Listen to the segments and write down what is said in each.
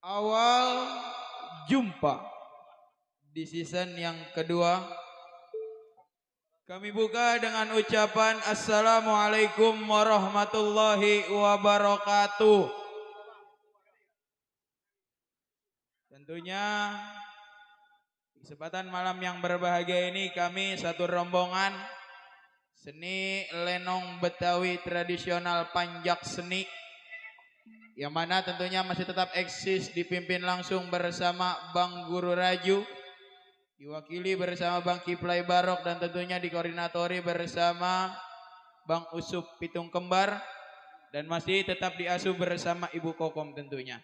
Awal jumpa di season yang kedua. Kami buka dengan ucapan Assalamualaikum warahmatullahi wabarakatuh. Tentunya di kesempatan malam yang berbahagia ini kami satu rombongan seni lenong Betawi tradisional Panjak Seni yang mana tentunya masih tetap eksis dipimpin langsung bersama Bang Guru Raju, diwakili bersama Bang Kiplai Barok, dan tentunya dikoordinatori bersama Bang Usup Pitung Kembar, dan masih tetap diasuh bersama Ibu Kokom tentunya.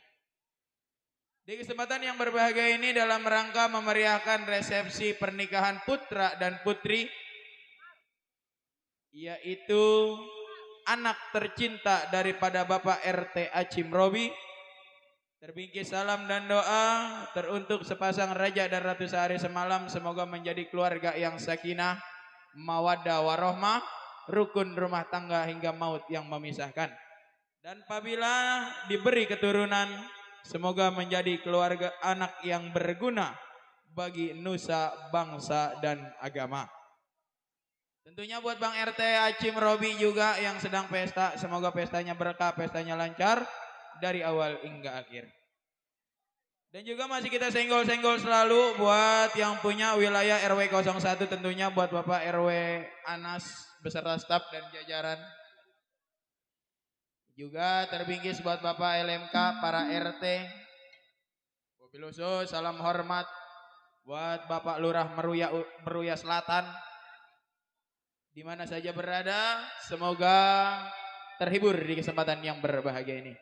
Di kesempatan yang berbahagia ini dalam rangka memeriahkan resepsi pernikahan putra dan putri, yaitu anak tercinta daripada Bapak RT Acim Robi. Terbingkis salam dan doa teruntuk sepasang raja dan ratu sehari semalam, semoga menjadi keluarga yang sakinah, mawaddah warohmah, rukun rumah tangga hingga maut yang memisahkan. Dan apabila diberi keturunan, semoga menjadi keluarga anak yang berguna bagi nusa, bangsa, dan agama. Tentunya buat Bang RT Acim Robi juga yang sedang pesta, semoga pestanya berkah, pestanya lancar dari awal hingga akhir. Dan juga masih kita senggol-senggol selalu buat yang punya wilayah RW 01, tentunya buat Bapak RW Anas beserta staf dan jajaran. Juga terbingkis buat Bapak LMK, para RT. Mobil khusus salam hormat buat Bapak Lurah Meruya Selatan. Di mana saja berada, semoga terhibur di kesempatan yang berbahagia ini.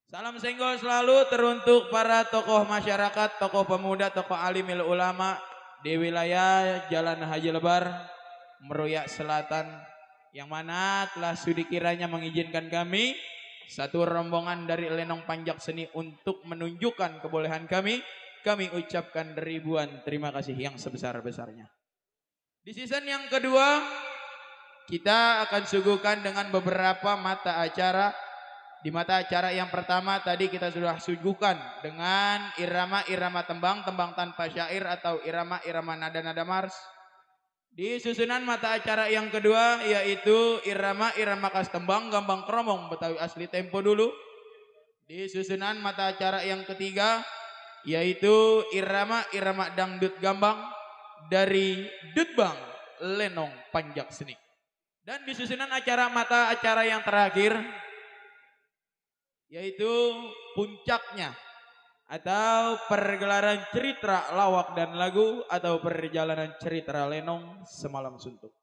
Salam senggol selalu teruntuk para tokoh masyarakat, tokoh pemuda, tokoh alimil ulama di wilayah Jalan Haji Lebar, Meruya Selatan, yang mana telah sudi kiranya mengizinkan kami satu rombongan dari Lenong Panjak Seni untuk menunjukkan kebolehan kami. Kami ucapkan ribuan terima kasih yang sebesar-besarnya. Di season yang kedua, kita akan suguhkan dengan beberapa mata acara. Di mata acara yang pertama tadi kita sudah suguhkan dengan irama-irama tembang, tembang tanpa syair atau irama-irama nada-nada mars. Di susunan mata acara yang kedua yaitu irama-irama khas tembang, gambang kromong Betawi asli tempo dulu. Di susunan mata acara yang ketiga yaitu irama-irama dangdut gambang dari Dutbang Lenong Panjak Seni. Dan di susunan mata acara yang terakhir yaitu puncaknya atau pergelaran cerita lawak dan lagu atau perjalanan cerita lenong semalam suntuk.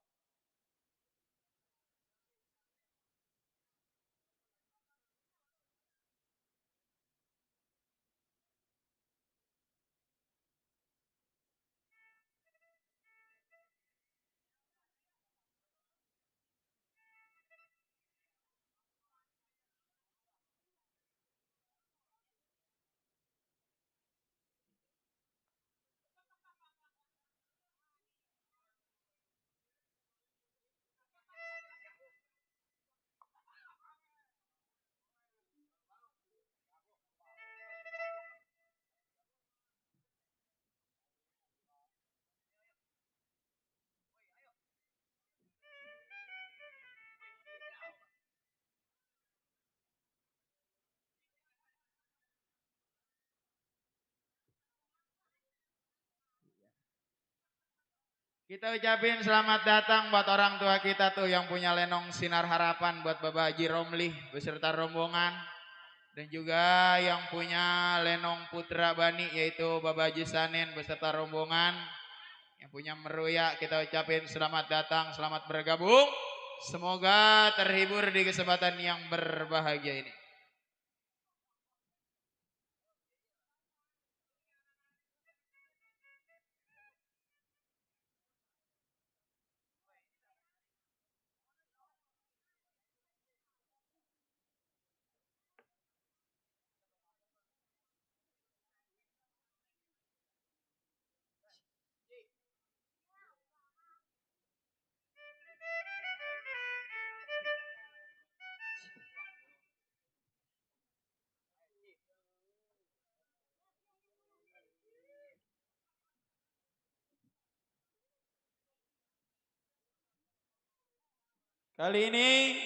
Kita ucapin selamat datang buat orang tua kita tuh yang punya lenong sinar harapan buat Bapak Haji Romli beserta rombongan. Dan juga yang punya lenong putra bani yaitu Bapak Haji Sanin beserta rombongan. Yang punya meruya kita ucapin selamat datang, selamat bergabung. Semoga terhibur di kesempatan yang berbahagia ini. Kali ini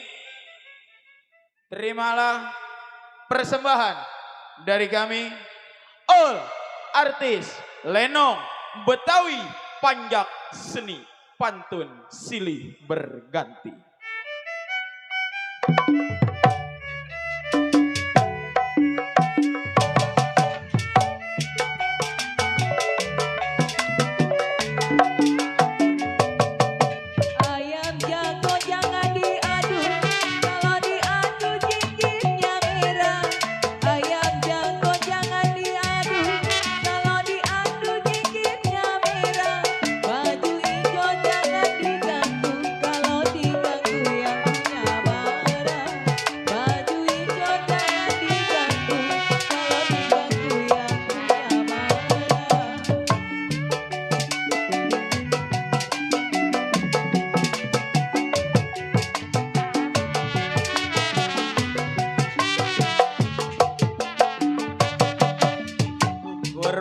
terimalah persembahan dari kami all artis lenong Betawi panjak seni pantun silih berganti.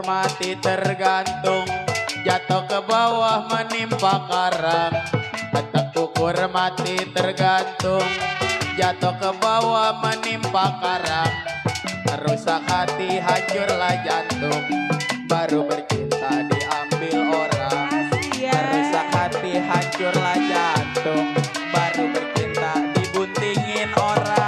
Mati tergantung, jatuh ke bawah menimpa karang. Petak ukur mati tergantung, jatuh ke bawah menimpa karang. Rusak hati, hancurlah jantung, baru bercinta diambil orang. Rusak hati, hancurlah jantung, baru bercinta dibuntingin orang.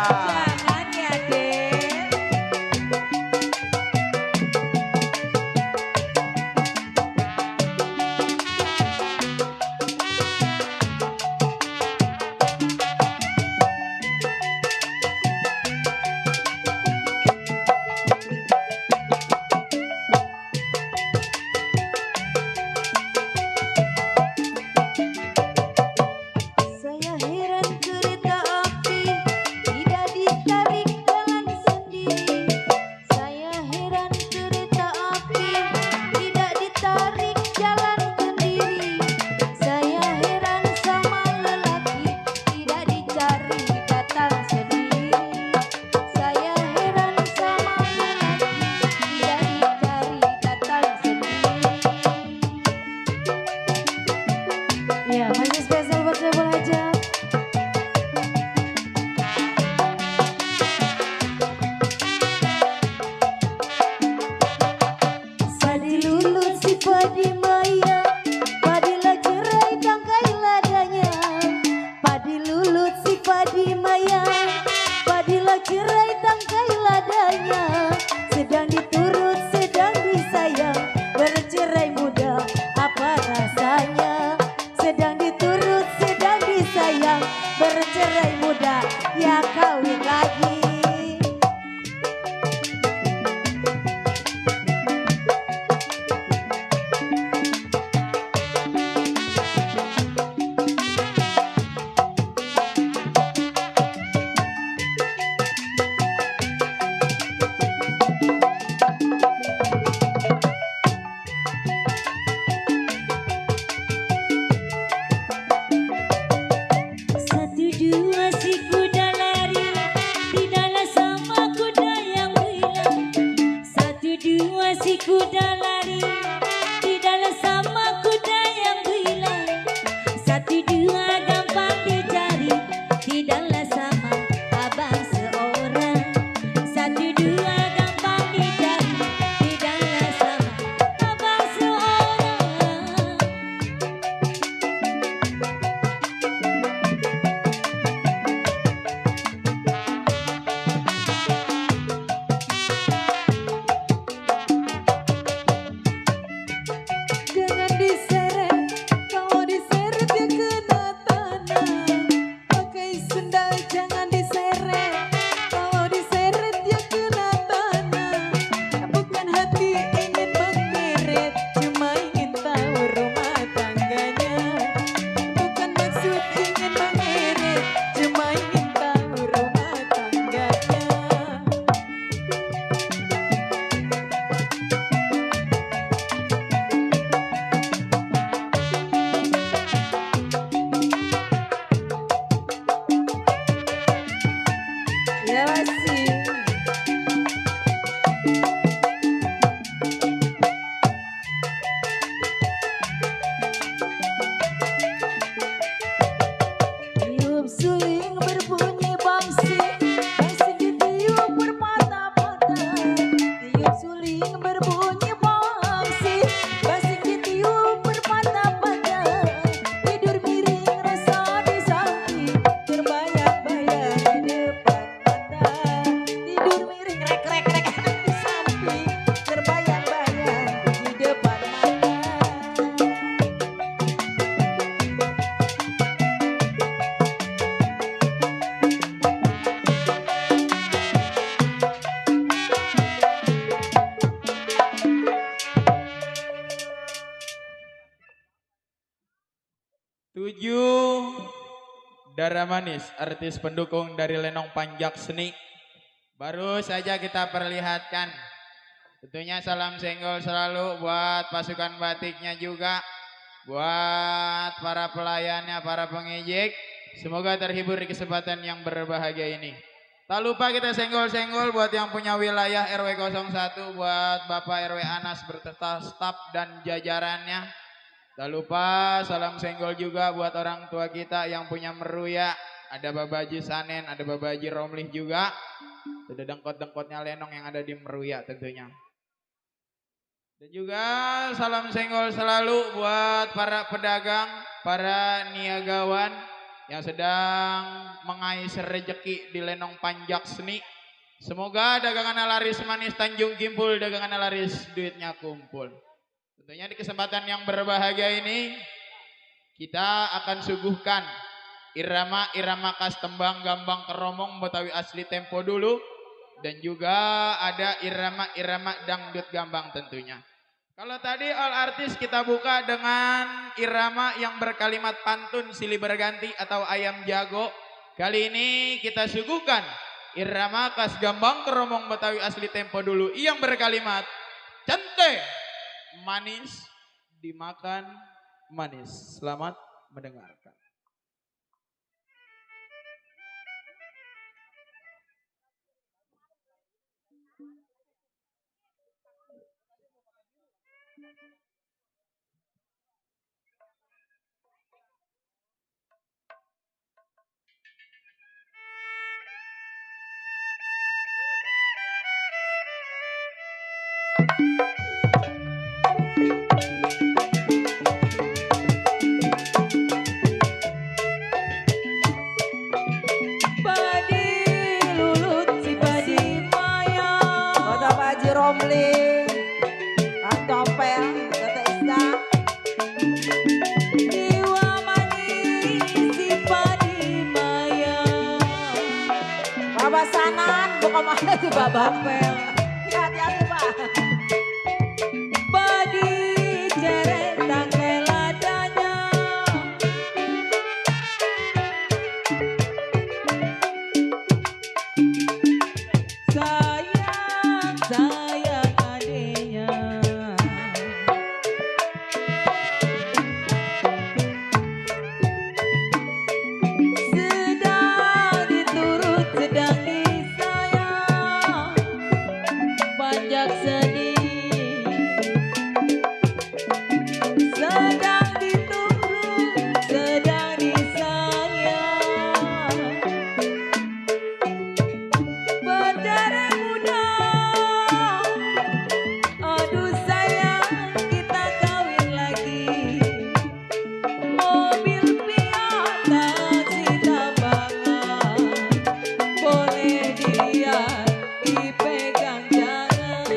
Udara Manis, artis pendukung dari Lenong Panjak Seni. Baru saja kita perlihatkan. Tentunya salam senggol selalu buat pasukan batiknya juga. Buat para pelayannya, para pengejek. Semoga terhibur di kesempatan yang berbahagia ini. Tak lupa kita senggol-senggol buat yang punya wilayah RW 01. Buat Bapak RW Anas berserta staf dan jajarannya. Tak lupa salam senggol juga buat orang tua kita yang punya meruya. Ada Babaji Sanen, ada Babaji Romlih juga. Ada dengkot-dengkotnya Lenong yang ada di meruya tentunya. Dan juga salam senggol selalu buat para pedagang, para niagawan yang sedang mengais rezeki di Lenong Panjak Seni. Semoga dagangannya laris manis, Tanjung Kimpul, dagangannya laris, duitnya kumpul. Tentunya di kesempatan yang berbahagia ini kita akan suguhkan irama-irama khas tembang gambang keromong Betawi asli tempo dulu. Dan juga ada irama-irama dangdut gambang tentunya. Kalau tadi all artis kita buka dengan irama yang berkalimat pantun silih berganti atau ayam jago. Kali ini kita suguhkan irama khas gambang keromong Betawi asli tempo dulu yang berkalimat centeng manis dimakan manis. Selamat mendengarkan. Romling, Topel, Tata Ista, Jiwa manis si padi maya. Bapak Sanan, bukan mana tuh Bapak Pel. Hati-hati Pak. Padi ceret tangkai ladanya. Sayang adenya sedang diturut, sedang disayang Panjak Seni. Sedang diturut, sedang disayang berdarah muda. Aduh sayang kita kawin lagi. Mobil piata kita banget. Boleh dia dipegang jangan.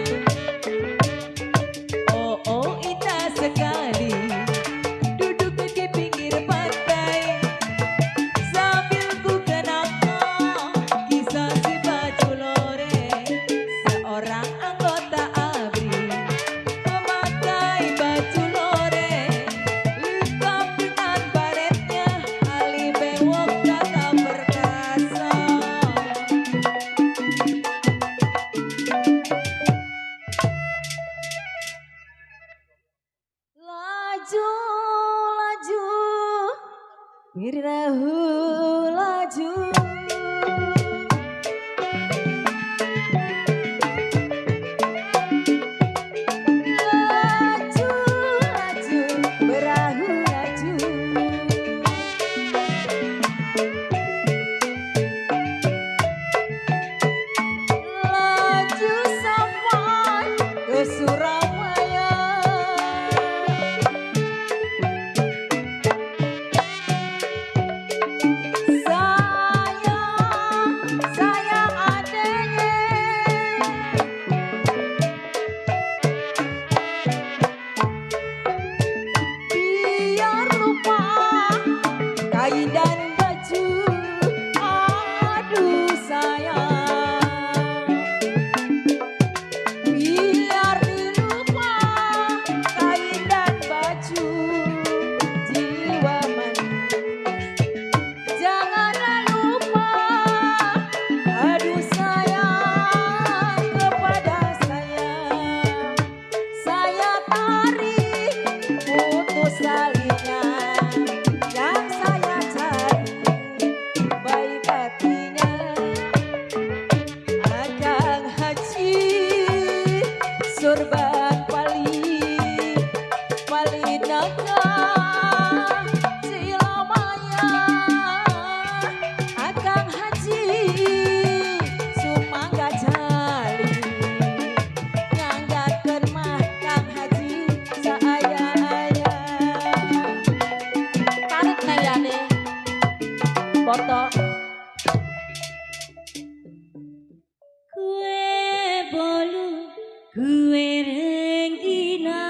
Kue renggina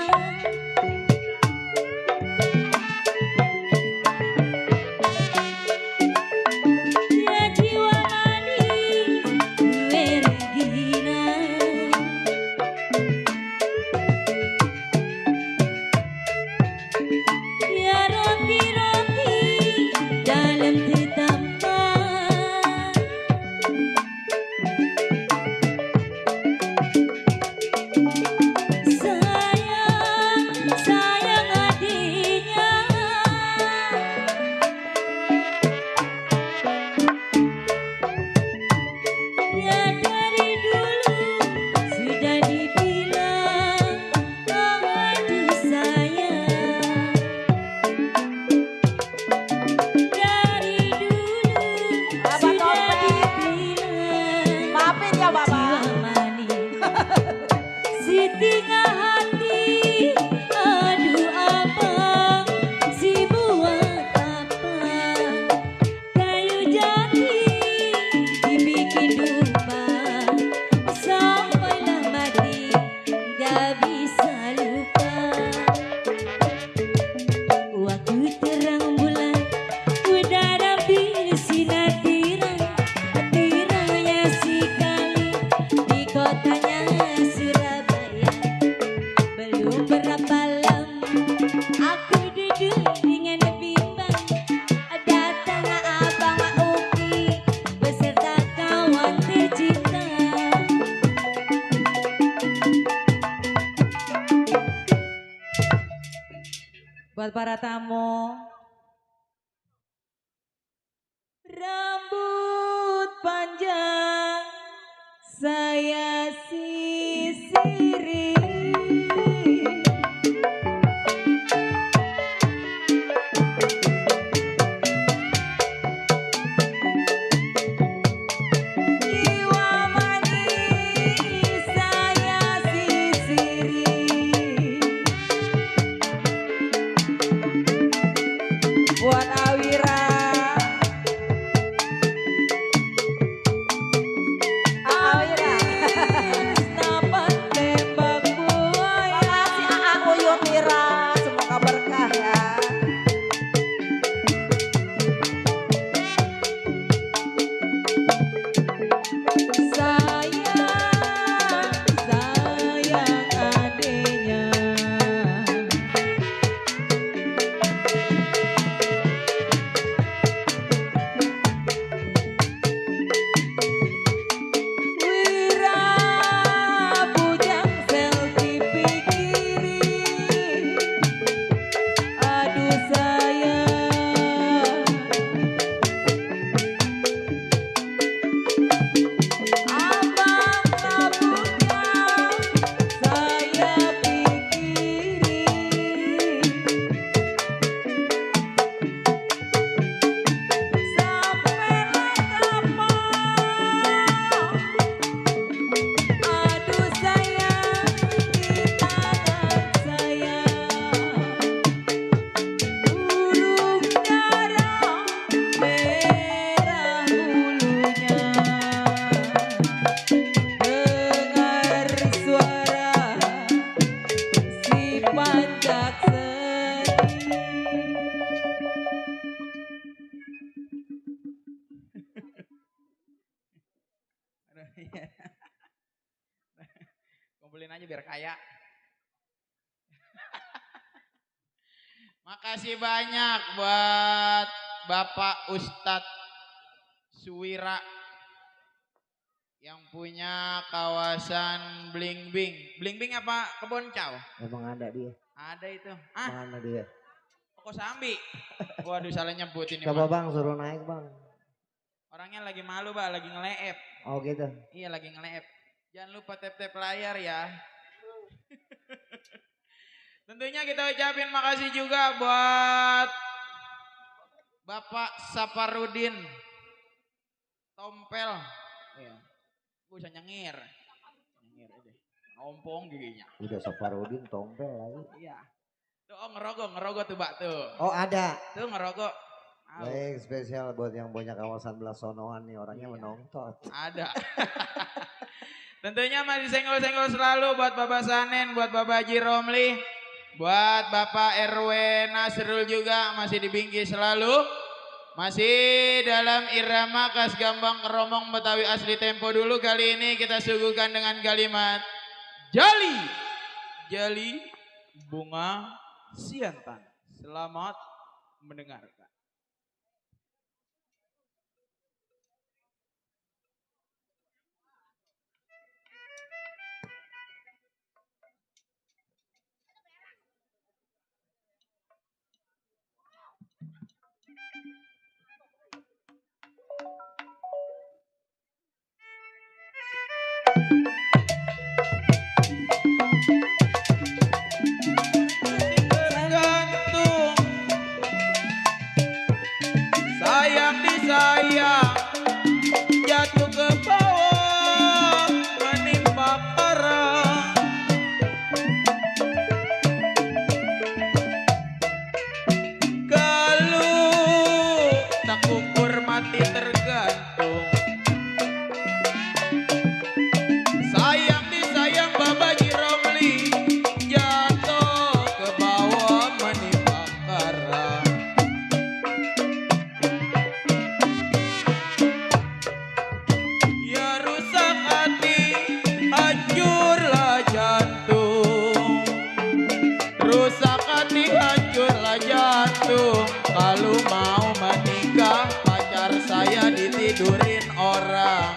ya jiwa manis kue renggina ya roti-roti dalam tetapan sayang adiknya ya dari dulu sudah dibilang aduh sayang dari dulu sudah dibilang Maafin ya Bapak. jiwa manis si tinggal hati aduh abang si buat apa kayu jati dibikin domba sampailah mati gak bisa lupa waktu terang bulan udara bersinar tirangnya sekali di kotanya Surabaya belum berapa lama aku duduk dengan bimbang datang abang Uki beserta kawan tercinta buat para tamu rambut panjang saya sisiri jiwa manis saya sisiri buat Awira Napan tembak buaya Makasih Aa Uyut Mira, semoga berkah ya. sayang adiknya Wira bujang selfie pikiri aduh sayang abang tabungnya saya pikiri sampailah kapan aduh sayang di tangan saya burung dara merah bulunya dengar suara si pancak seni Kumpulin aja biar kaya. Makasih banyak buat Bapak Ustadz Suwira yang punya kawasan Blingbing. Blingbing apa Kebon Cau? Emang ada dia. Ada itu. Mana dia? Kosambi. Waduh salah nyebut ini. Coba Bang. Bang suruh naik Bang. Orangnya lagi malu Bang, lagi ngeleep. Oh gitu. Iya lagi ngeleep. Jangan lupa tap-tap layar ya. Tentunya kita ucapin makasih juga buat Bapak Saparudin Tompel. Iya. Gue bisa nyengir. Nyengir aja. Ngompong giginya. Udah Saparudin Tompel lagi. Iya. Tuh oh, ngerogo tuh Mbak tuh. Oh ada. Tuh ngerogo. Baik spesial buat yang punya kawasan Belasonoan nih orangnya Iya. menonton. Ada. Tentunya masih senggol-senggol selalu buat Bapak Sanen, buat Bapak Haji Romli, buat Bapak RW Nasrul juga masih dibingkis selalu. Masih dalam irama khas Gambang Keromong Betawi asli tempo dulu. Kali ini kita suguhkan dengan kalimat Jali, Jali Bunga Siantan. Selamat mendengarkan. Tergantung sayang disayang jatuh ke bawah menimpa karang. Kalau tak ukur mati tergantung. Sayang disayang Bapak Haji Romli jatuh ke bawah menimpa karang. Ya rusak hati, hancurlah jantung. Rusak hati, hancurlah jantung. Kalau mau menikah, pacar saya ditidurin orang.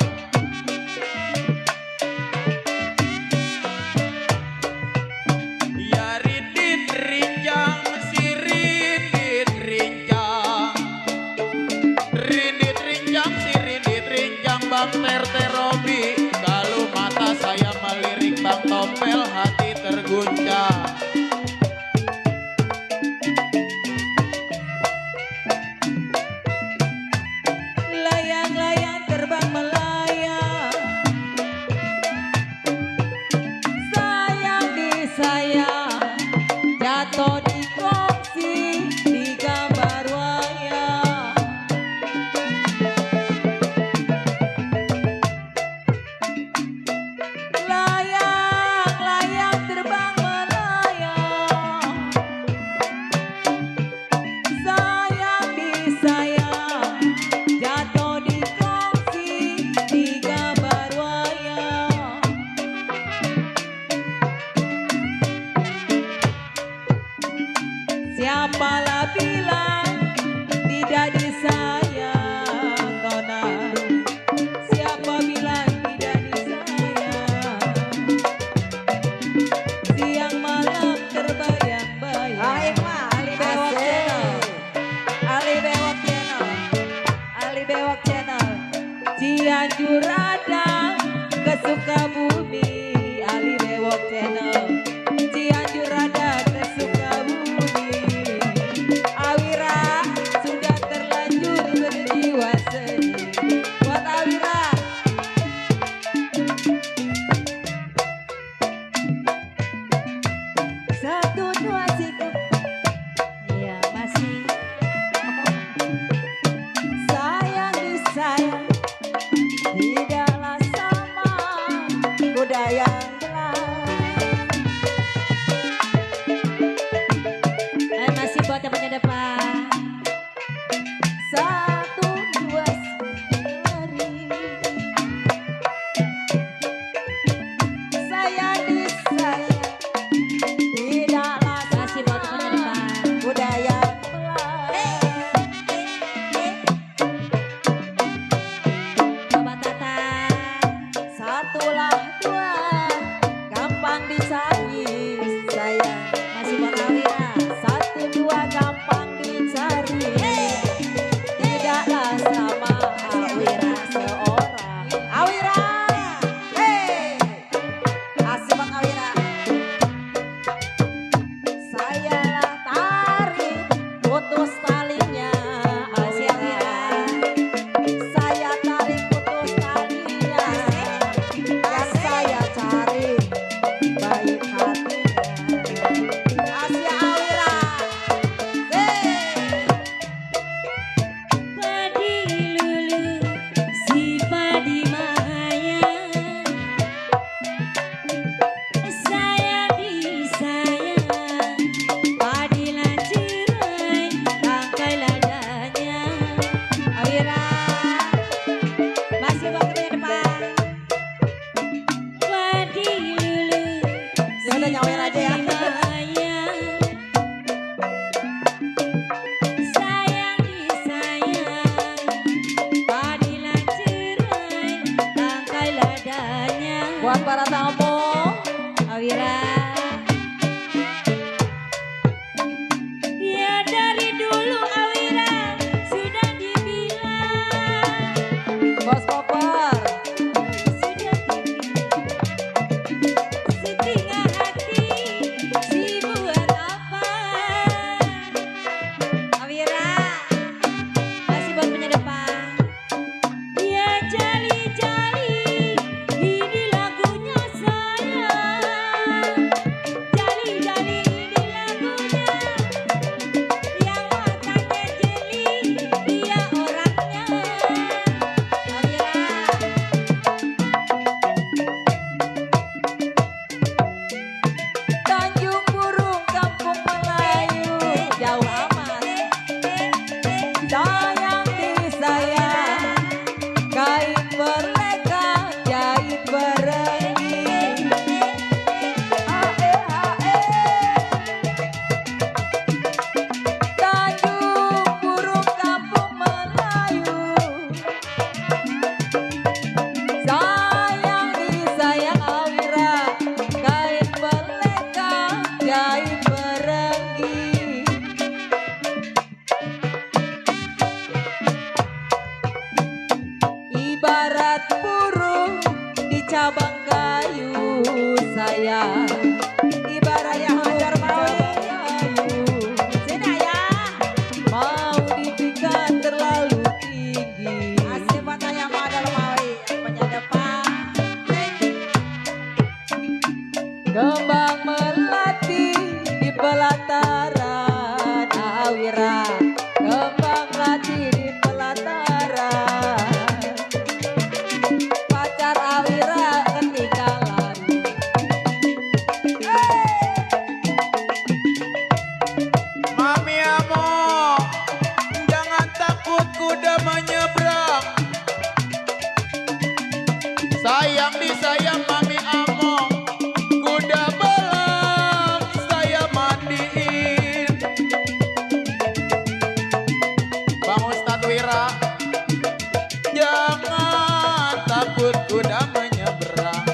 Ya rintit rincang, si rintit rincang. Rintit rincang, si rintit rincang. Bang Terte Robi, kalau mata saya melirik Bang Tompel, hati terguncang. Layang-layang terbang melayang, sayang disayang, jatuh di kongsi di gambar wayang. Layang-layang terbang melayang, sayang disayang, jatuh di kongsi di gambar wayang. Siapalah bilang tidak disayang, nona? Siapa bilang tidak disayang? Siang malam terbayang-bayang. Baik mah, Ali Bewok Channel. Ali Bewok Channel. Ali Bewok Channel. Cianjur ada ke Sukabumi, Ali Bewok Channel. Cianjur ada ke Sukabumi. Awira sudah terlanjur berjiwa seni. Buat Awira. Satu dua tiga. Iya masih. Sayang disayang, tidaklah sama budaya masih buat yang punya depan. Satu dua seri. Sayang disayang, tidaklah Masih buat yang punya depan. budaya Bapak Tata. satulah dua kamu, Awira. Ya dari dulu Awira sudah dibilang. Bos Koper. Sudah dibilang. Setengah hati si buat apa? Awira, masih buat penyedepan. Ya jali-jali, ini lagunya sayang. Jali-jali ini lagunya, yang matanya jeli, dia orangnya. Awira. Tanjung Burung Kampung Melayu. Jauh amat. Sayang disayang. Kain berleka, jahit berengi. Ae, ae. Tanjung Burung Kampung Melayu. Sayang disayang Awira. Kain berleka, jahit berengi. Ibarat burung di cabang kayu sayang. Ibarat Ayah hajar burung Mawi. cabang kayu. Sini ayah. Mau dipikat terlalu tinggi. Asli matanya modal Mawi, penyedepan. Kembang melati di pelataran Awira. Kembang melati di pelataran. Pacar Awira ketinggalan. Mami Among, jangan takut kuda menyeberang. Sayang disayang Mami Among, kuda belang saya mandiin. Bang Ustadz Wira, jangan takut kuda menyeberang.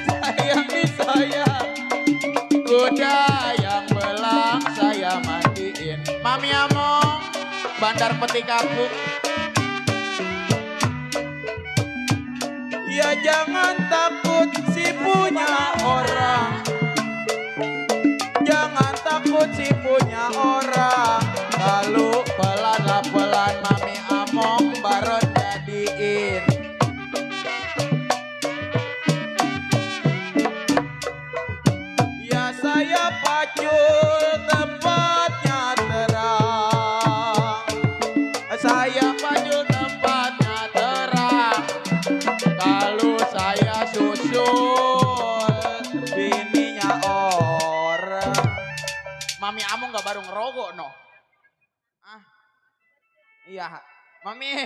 Sayang disayang, kuda yang belang saya mandiin. Mami Among, Bandar Peti Kapuk. Ya jangan takut si punya orang. Jangan takut si punya orang. Kalau pelan-pelan Mami Among baru jadiin. Ya saya pacul tempatnya terang. Saya pacul tempatnya terang. Kalau saya susul bininya orang. Mami Among gak baru ngerogok no. Ah, iya, Mami.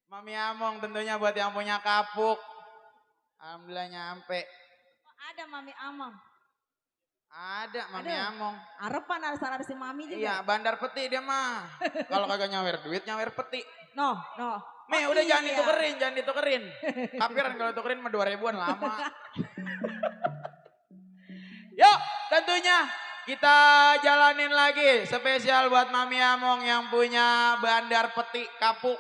Mami Among tentunya buat yang punya kapuk. Alhamdulillah nyampe. Ada Mami Among. Ada Mami Aduh. Among. Arepan ada si Mami juga. Iya, Bandar Peti dia mah. Kalau kagak nyawer duit, nyawer peti. No. Mi, Oh, udah iya. jangan ditukerin. Kapiran kalau tukerin mah 2000-an lama. Yuk, tentunya kita jalanin lagi spesial buat Mami Among yang punya Bandar Peti Kapuk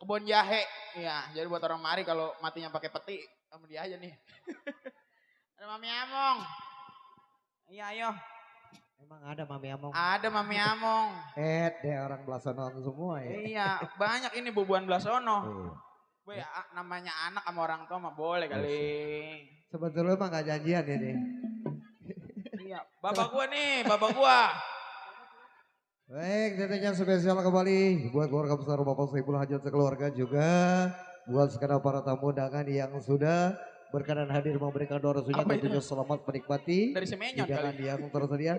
Kebon Jahe. Iya, jadi buat orang mari kalau matinya pakai peti sama dia aja nih. Ada Mami Among. Iya, ayo. Emang ada Mami Among? Ada Mami Among. Deh orang Belasonon semua ya. Iya, banyak ini bubuan Blasono. Iya. Boy, namanya anak sama orang tua mah boleh kali. Sebetulnya mah gak janjian ini. Iya, bapak gua nih, bapak gua. Baik, tentunya spesial kembali buat keluarga besar Bapak Saiful Hajat sekeluarga juga. Buat sekedar para tamu undangan yang sudah berkenan hadir memberikan doa restunya, Apa itu? tentunya selamat menikmati Dari Semenyon hidangan kali. yang tersedia.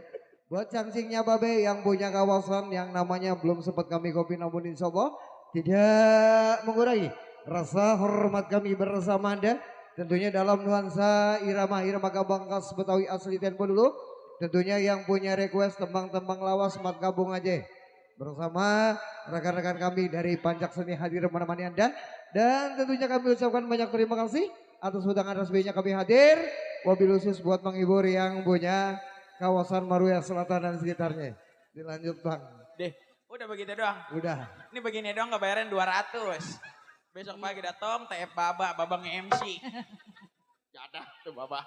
Buat cangcingnya Babe yang punya kawasan yang namanya belum sempat kami kopi, namun insya Allah tidak mengurangi rasa hormat kami bersama Anda. Tentunya dalam nuansa irama-irama gabang khas Betawi asli Tempo dulu. Tentunya yang punya request tembang-tembang lawas mat gabung aja. bersama rekan-rekan kami dari Pancak Seni hadir menemani Anda. Dan tentunya kami ucapkan banyak terima kasih atas undangan resminya kami hadir. Wabil khusus buat menghibur yang punya kawasan Maruya Selatan dan sekitarnya. Dilanjut Bang. Deh, udah begitu doang. Udah. Ini begini doang nggak bayarin 200. Besok pagi datang TF Baba nge-MC. Jadah tuh Baba.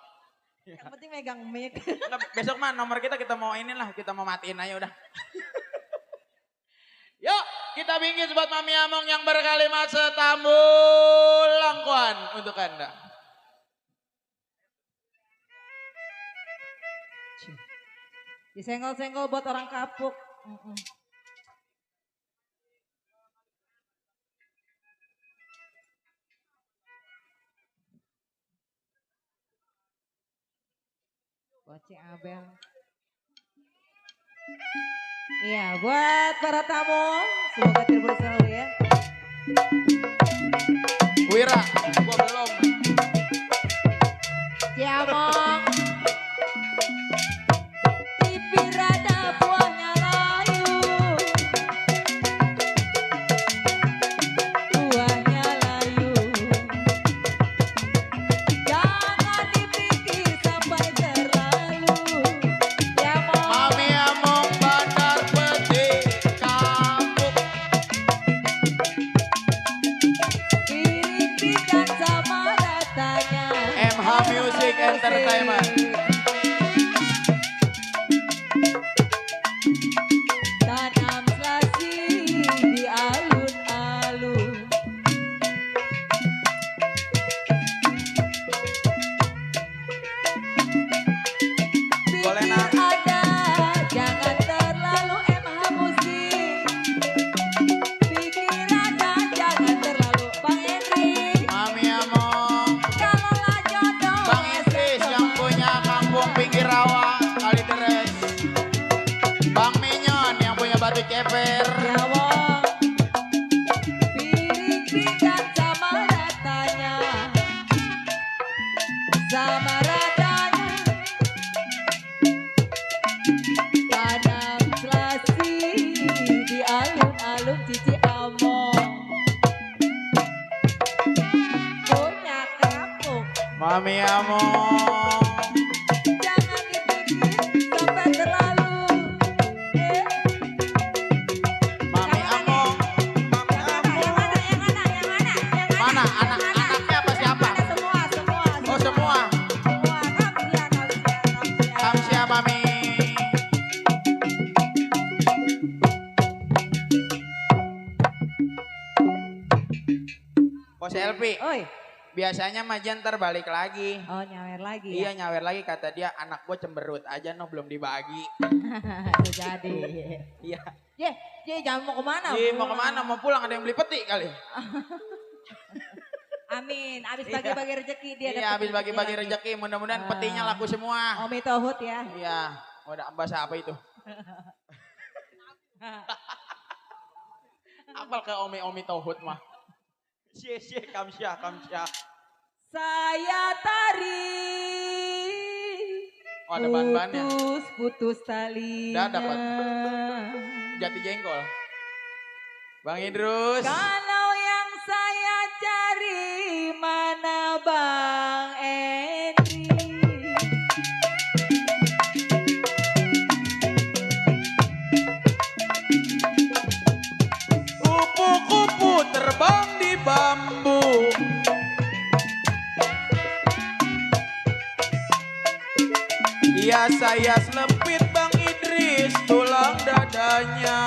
Yang penting megang mic. Nggak, besok mah nomor kita mau inilah, kita mau matiin aja udah. Yuk, kita bingkis buat Mami Among yang berkalimat setambul langkuan untuk Anda. Disenggol-senggol buat orang kapuk. Buat Cik Abel. Iya, buat para tamu, semoga terhibur selalu ya. Wira, gua belum. Ciamong. Pipirada buahnya layu. Buahnya layu. Jangan dipikir sampai terlalu. Ciamong. Mami Among Bandar Peti Kapuk. Iring-iringan sama datanya. MH Music Entertainment. Tanam selasi di alun-alun. Boleh, Pikir Nak. ada, jangan terlalu MH Musik. Pikir ada, jangan terlalu Bang Henry. Mami Among. Kalaulah jodoh Bang Idris yang punya kampung pinggir rawa Kalideres. Bang Minyon yang punya batu ceper. Nyawong. Piring-piringan sama datanya. Sama radanya. Tanam selasi di alun-alun Cici Among. Punya kapuk. Mami Among. Jangan dipikir sampai terlalu. Mami Among. Mana anak-anaknya apa siapa? Semua. Oh semua. Kamsia Mami. Oh selfie. Oi, Biasanya Majan terbalik lagi. oh nyawer lagi Iya ya. nyawer lagi kata dia anak gue cemberut aja noh belum dibagi. Itu jadi. Iya. Ye, jangan mau kemana? Ih, mau kemana? Mau pulang ada yang beli peti kali. Amin, habis bagi-bagi rezeki dia. Iya dapat habis bagi-bagi lagi. rezeki mudah-mudahan Ah. petinya laku semua. Omi Tohut ya. Iya. Udah bahasa apa itu? Apal ke Omi Tohut mah. Cie kamsya. Saya tarik. Oh ada bahan-bahannya. Putus talinya. Udah dapat. Jati jengkol. Bang Idrus. Kalau yang saya cari mana Bang Henry? Kupu-kupu terbang di bambu. Iya saya selepit Bang Idris tulang dadanya.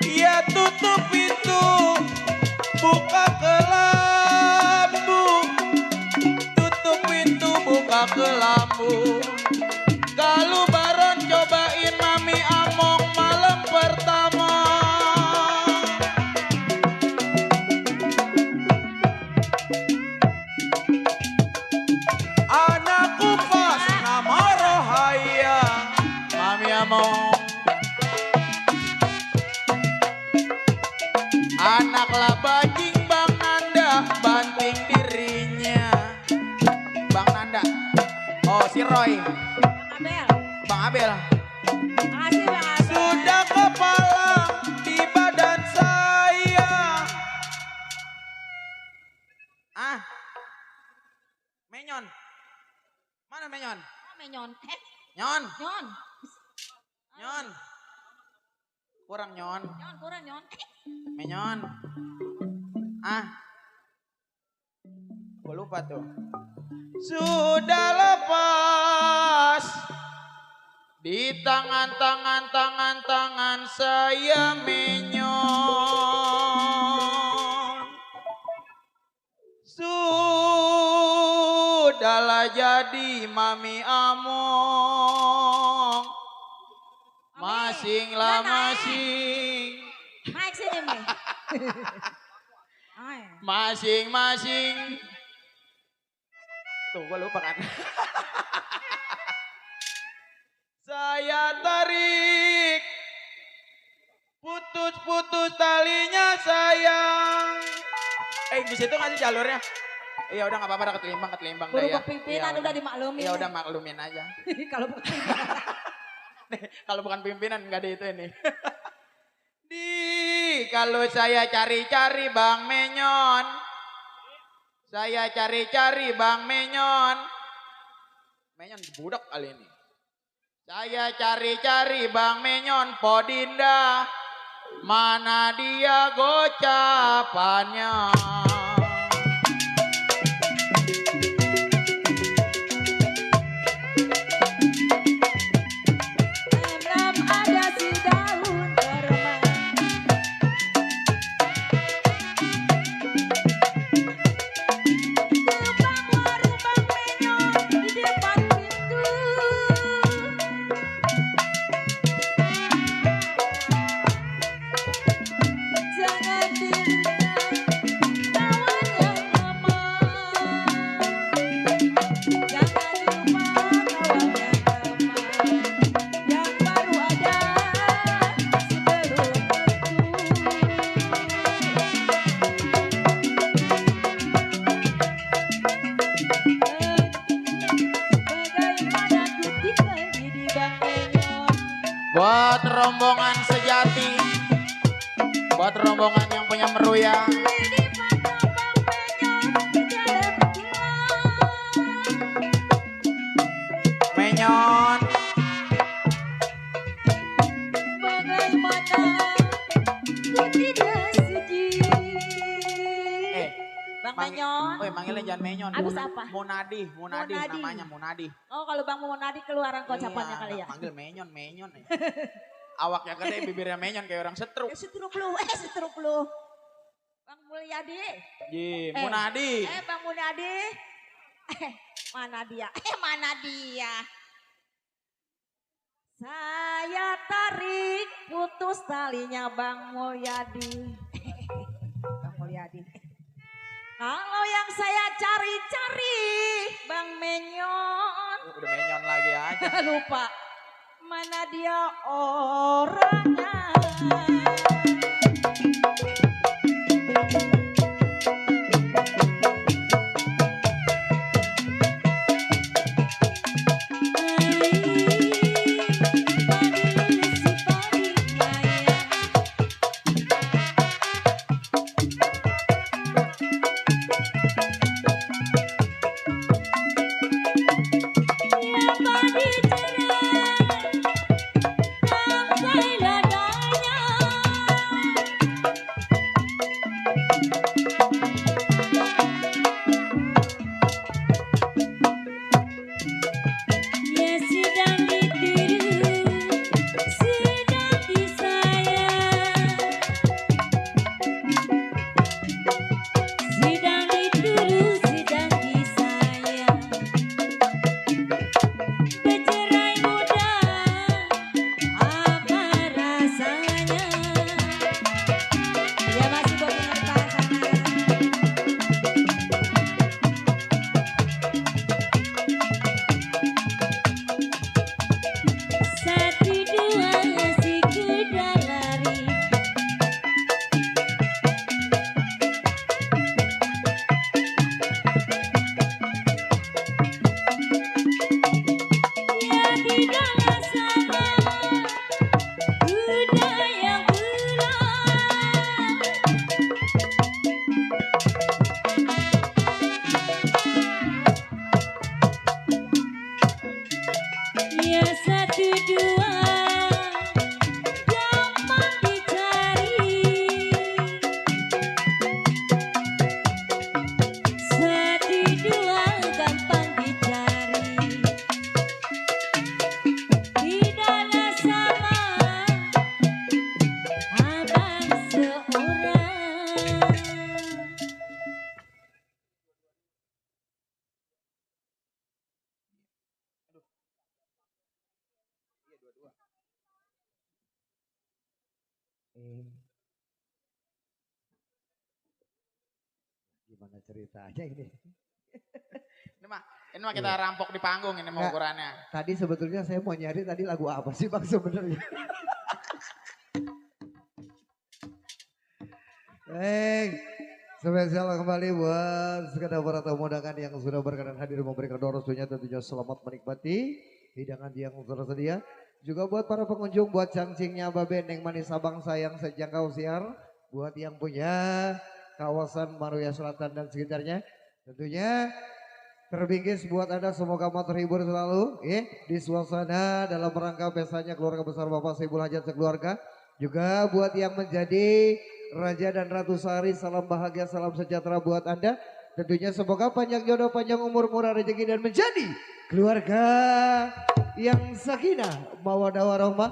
Iya tutup pintu, buka ke lambu. Tutup pintu, buka ke lambu. Kalau Baron cobain Mami Among malam pertama. Anakku pas nama Rohaya. Mami Among. Anaklah bajing Bang Nanda banting dirinya. Bang Nanda. Oh Nyon, Nyon. nyon. Kurang nyon. Nyon kurang nyon. Menyon. Ah. Gue lupa tuh. Sudah lepas di tangan saya menyon. Sudahlah jadi mami among. Masing lah masing. Naik sini nih. Ay. Masing-masing. Tuh gue lupa kan. Saya tarik. Putus-putus talinya sayang. Di situ nggak sih jalurnya? Iya udah nggak apa-apa, udah ketelimbang deh ya. Berubah pimpinan udah dimaklumin. Iya udah maklumin aja. Kalau bukan pimpinan. Kalau bukan pimpinan nggak ada itu ini. Kalau saya cari-cari Bang Menyon. Saya cari-cari Bang Menyon. Menyon budak kali ini. Saya cari-cari Bang Menyon Podinda. Mana dia gocapannya. Belum ada si daun permen. Gerbang warung Bang Menyon di depan pintu. Jangan dilihat kawan yang lama. Jangan lupa kawan yang lama. Yang baru ada sebelum bagaimana tutik lagi di Bang Menyon. Buat rombongan sejati. Buat rombongan yang punya meruya. Di mata Bang Menyon di dalam kilat. Menyon. Bagaimana ku tidak sedih. Bang Mang- Menyon. Oh, manggilnya jangan Menyon. Abis apa? Munadi Munadi. namanya, Munadi. Oh kalau Bang Monadi keluaran kocapannya Iya, kali ya. Manggil Menyon ya. Awaknya gede, bibirnya Menyon kayak orang setruk. Setruk lu. Bang Mulyadi. Munadi. Bang Mulyadi. Mana dia? Mana dia? Saya tarik putus talinya Bang Mulyadi. Bang Mulyadi. Kalau yang saya cari-cari Bang Menyon. Udah Menyon lagi aja. Lupa. Mana dia orangnya? Eh, gimana ceritanya ini? Ini mah kita Iya. rampok di panggung ini mau Nggak. ukurannya. Tadi sebetulnya saya mau nyari tadi lagu apa sih Bang sebenarnya? Spesial kembali buat sekedar para tamu undangan yang sudah berkenan hadir memberikan doa restunya, tentunya selamat menikmati hidangan yang tersedia. Juga buat para pengunjung, buat cangcingnya Babe Neng Manis Sabang sayang sejangkau siar, buat yang punya kawasan Maruya Selatan dan sekitarnya, tentunya terbingkis buat Anda, semoga mau terhibur selalu di suasana dalam rangka pestanya keluarga besar Bapak Saiful Hajat sekeluarga. Juga buat yang menjadi Raja dan Ratu Sari, salam bahagia, salam sejahtera buat Anda. Tentunya semoga panjang jodoh, panjang umur, murah rezeki dan menjadi keluarga yang sakinah, mawaddah warahmah.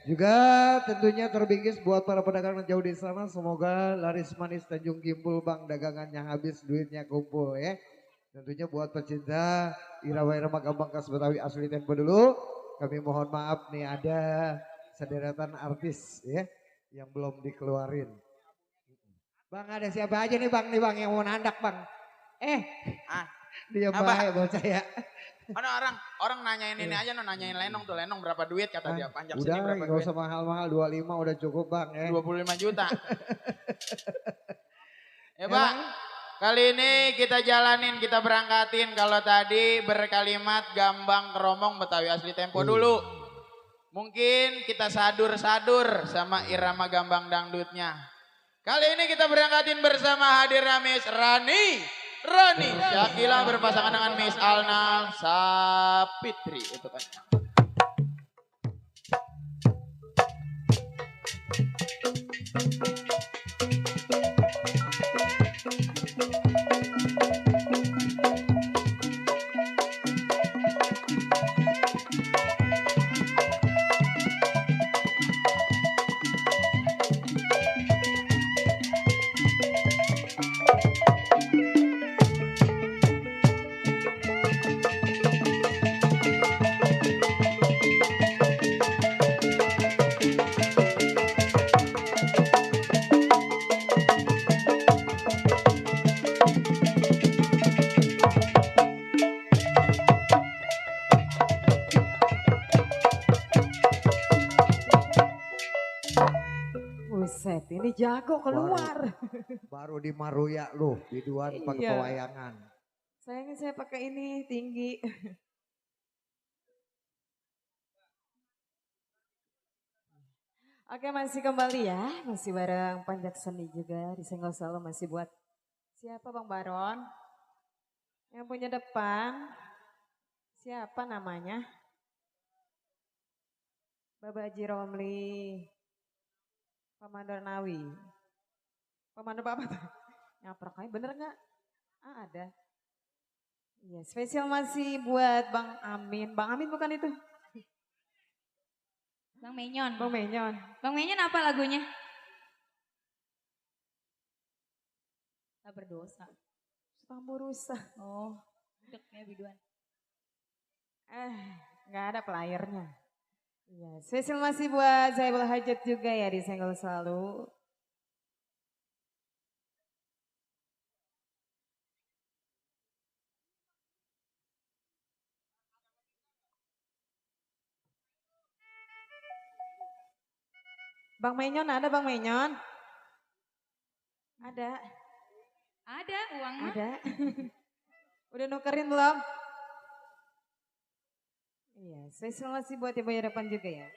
Juga tentunya terbingkis buat para pedagang yang jauh di sana, semoga laris manis Tanjung Kimpul Bang, dagangannya habis, duitnya kumpul Tentunya buat pecinta irama-irama Gambang Khas Betawi asli Tempo dulu, kami mohon maaf nih ada sederetan artis yang belum dikeluarin. Bang, ada siapa aja nih Bang yang mau nandak Bang? Dia baik bocah ya. Orang nanyain ini aja, nanyain Lenong tuh, Lenong berapa duit kata dia, panjang sini Udah berapa gak duit. usah mahal-mahal, 25 udah cukup Bang 25 juta. Bang, kali ini kita jalanin, kita berangkatin. Kalau tadi berkalimat Gambang Keromong Betawi asli Tempo dulu. Mungkin kita sadur-sadur sama irama gambang dangdutnya. Kali ini kita berangkatin bersama hadirnya Miss Rani Syakila berpasangan dengan Miss Alna Sapitri untuk Anda. Buset, ini jago keluar. Baru di Maruya loh, biduan pakai Iya. pewayangan. Sayangnya saya pakai ini tinggi. Oke, masih kembali ya, masih bareng Panjat Seni juga di Senggol Solo, masih buat siapa Bang Baron? Yang punya depan, siapa namanya? Baba Haji Romli, Pamandor Nawi. Pamandor apa tuh? Nyaprak aja, bener nggak? Ada. Iya, spesial masih buat Bang Amin. Bang Amin bukan itu? Bang Menyon. Bang Menyon. Bang Menyon apa lagunya? Tak berdosa. Tamburusa. Oh, deknya biduan. Nggak ada playernya. Iya, spesial masih buat Zaibul Hajat juga ya di Senggol Selalu. Bang Menyon ada Bang Menyon? Ada. Ada uangnya? Ada. Udah nukerin belum? Iya, spesial masih buat ibu depan juga ya.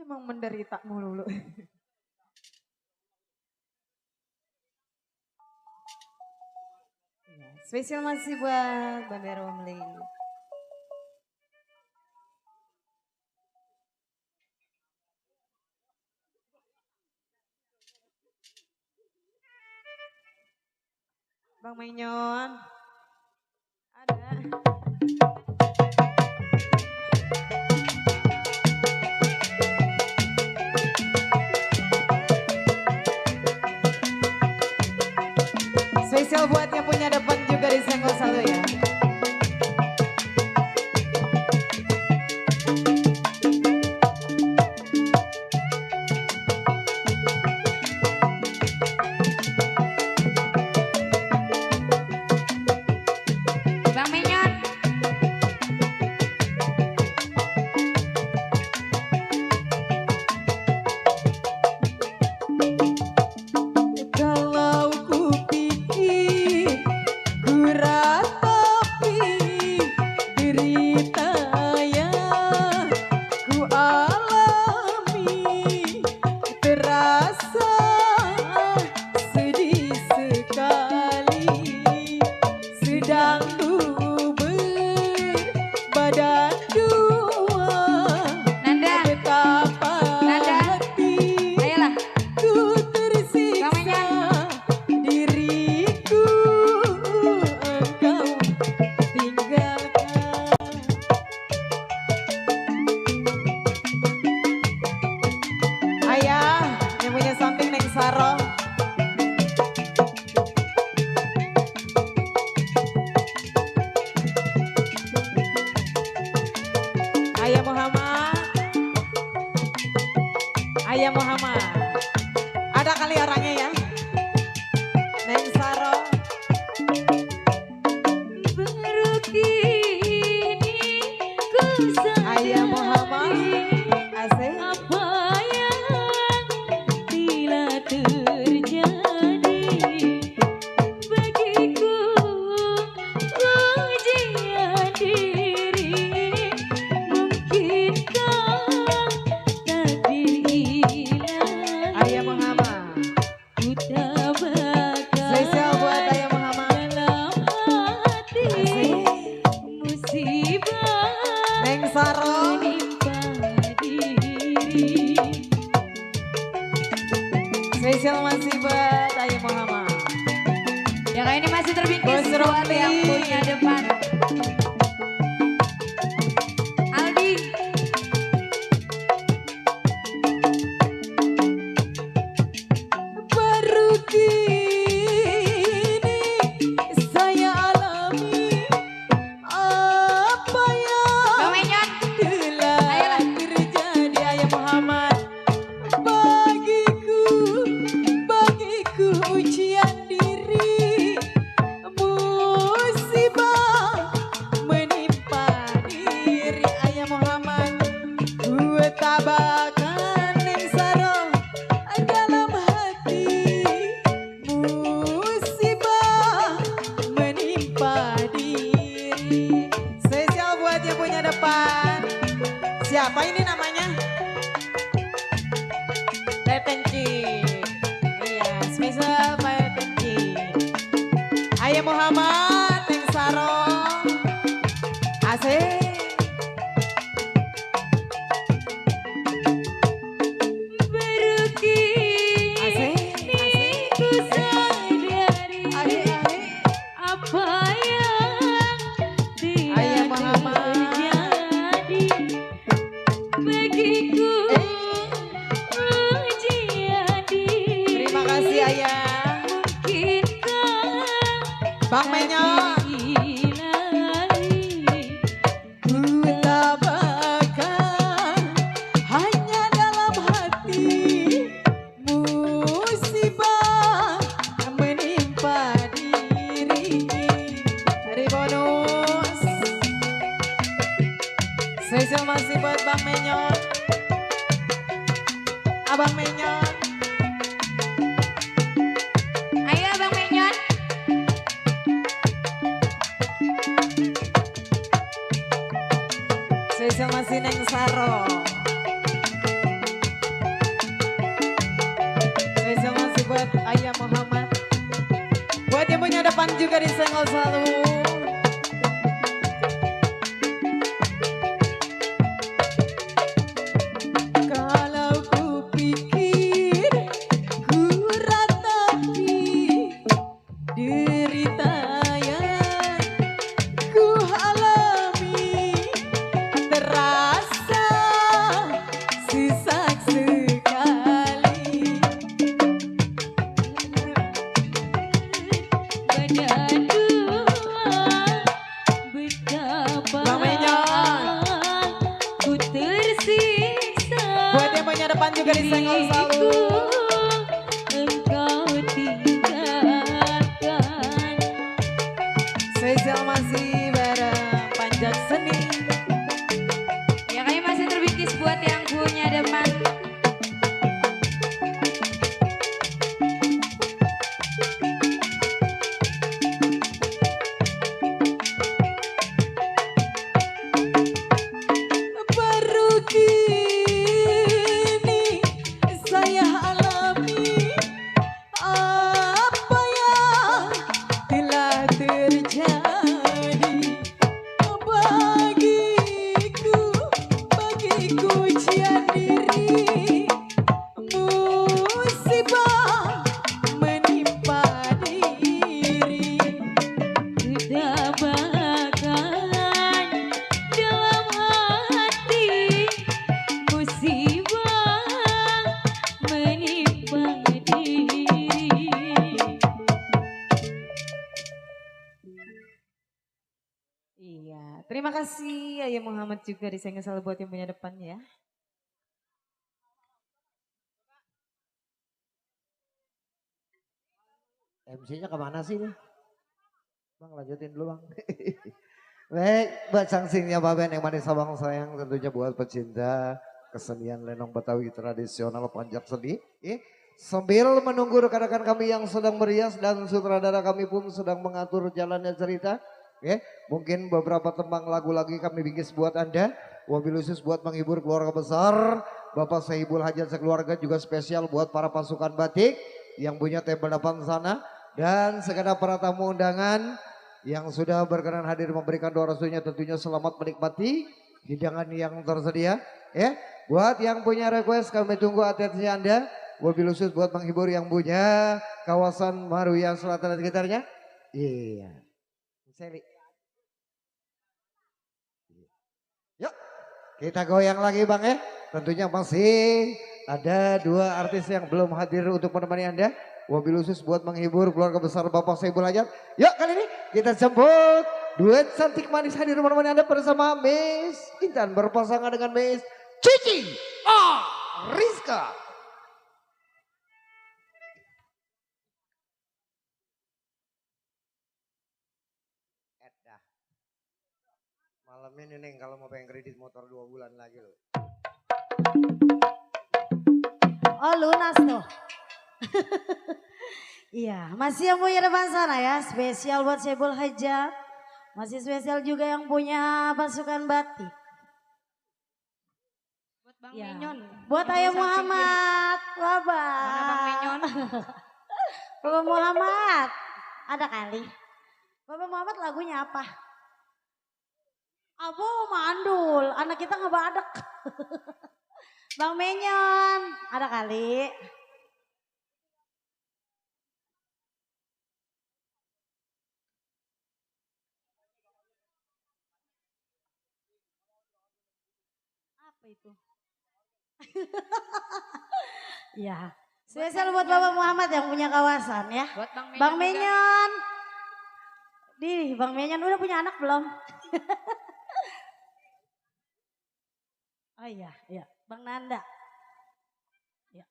Emang menderita mulu. Iya, spesial masih buat Bang Romli. Bang Menyon. Ada. musibah Neng Saro. menimpa diri. Spesial masih buat Ayah Muhammad. Ya kayak ini masih terbingkis Bos buat Romi. yang punya depan. Aldi. Baru kini saya alami apa yang Bang Menyon. telah Ayolah. terjadi Ayah Muhammad. Bagiku ujian diri, musibah menimpa diri Ayah Muhammad. Ku tabakan neng sarong dalam hati, musibah menimpa diri. Spesial buat yang punya depan. Siapa ini namanya? Tetenci. Iya, spesial Pak Tetenci. Ayah Muhammad, Neng Sarong. Asik. Baru Asik, kini asik. ku sadari Asik. apa yang Ayah telah Muhammad. terjadi bagiku. Ujian diri. Terima kasih Ayah. Mungkinkah Bang Menyon. lagi Ku tabakan hanya dalam hati, musibah menimpa diri. Dari bonus spesial masih buat Bang Menyon, Abang Menyon. Ayo Bang Menyon. Spesial masih Neng Saro. Spesial masih buat Ayah Muhammad. Buat yang punya depan juga disenggol selalu. Kalau ku pikir ku ratapi derita yang ku alami, terasa sesak sekali. Badan dua betapa Bang Menyon. ku tersiksa. Buat yang punya depan juga disenggol selalu. Diriku engkau tinggalkan. Spesial masih bareng Panjat Seni. Ya kayak masih terbingkis buat yang punya depan. Baru kini saya alami apa yang telah terjadi bagiku ujian diri, musibah menimpa diri. Kudabakan dalam hati, musibah menimpa diri. Iya, terima kasih Ayah Muhammad juga disenggol selalu buat yang punya depan ya. MC-nya kemana sih nih? Bang lanjutin dulu bang. Baik, buat sangsingnya Baben yang manis sabang sayang tentunya buat pecinta kesenian lenong Betawi tradisional Panjat Seni. Sambil menunggu rekan-rekan kami yang sedang merias dan sutradara kami pun sedang mengatur jalannya cerita. Mungkin beberapa tembang lagu lagi kami bingkis buat Anda. Wabil khusus buat menghibur keluarga besar. Bapak Sehibul Hajat sekeluarga juga spesial buat para pasukan batik yang punya tembel depan sana. Dan sekedar para tamu undangan yang sudah berkenan hadir memberikan doa restunya, tentunya selamat menikmati hidangan yang tersedia. Ya, buat yang punya request kami tunggu atensi Anda. Wabil khusus buat menghibur yang punya kawasan Maruya Selatan dan sekitarnya. Iya. Seli. Yuk, kita goyang lagi Bang ya. Tentunya masih ada 2 artis yang belum hadir untuk menemani Anda. Wabil khusus buat menghibur keluarga besar Bapak Saibul Hajat. Yuk kali ini kita jemput duet cantik manis hadir menemani Anda bersama Miss Intan berpasangan dengan Miss Cici Rizka. Malam ini Neng kalau mau pengen kredit motor 2 bulan lagi loh. Oh lunas tuh. Iya, masih yang punya depan sana ya, spesial buat Saibul Hajat. Masih spesial juga yang punya pasukan batik. Buat Bang Ya. Menyon. Buat Yang Ayah samping Muhammad, Wabah. kiri. Mana Bang Menyon? Bapak Muhammad, ada kali. Bapak Muhammad lagunya apa? Abo mandul, anak kita ngebadak. Bang Menyon, ada kali. Apa itu? Ya, spesial buat Bapak Muhammad yang punya kawasan ya. Buat Bang Menyon. Bang juga. Menyon. Bang Menyon udah punya anak belum? Oh iya, iya. Bang Nanda. Ya.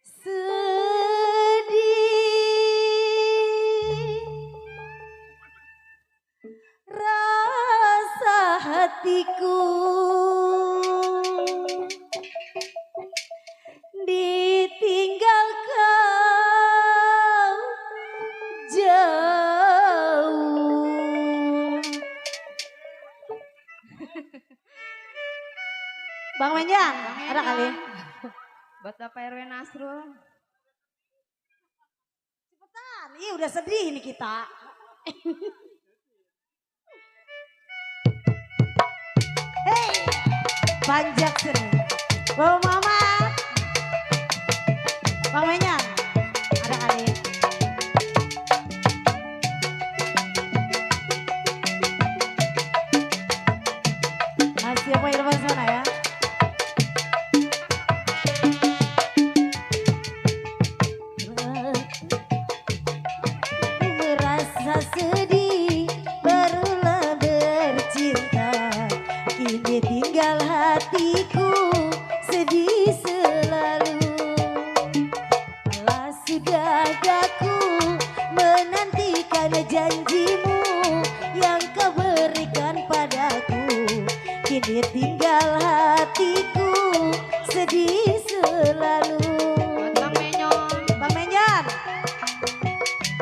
Sedih rasa hatiku ditinggal kau jauh. Bang Menyan, Bang ada kali. Menyon. Buat Bapak RW Nasrul. Cepetan, ih udah sedih nih kita. Hei, panjak sini. Bapak Muhammad. Bang Menyan, ada kali. Masih apa yang depan sana ya? Merasa sedih barulah bercinta, kini tinggal hatiku sedih selalu. Alah sudahkah ku menantikan janjimu yang kau berikan padaku, kini tinggal hatiku sedih selalu. Buat Bang Menyon. Bang Menyan,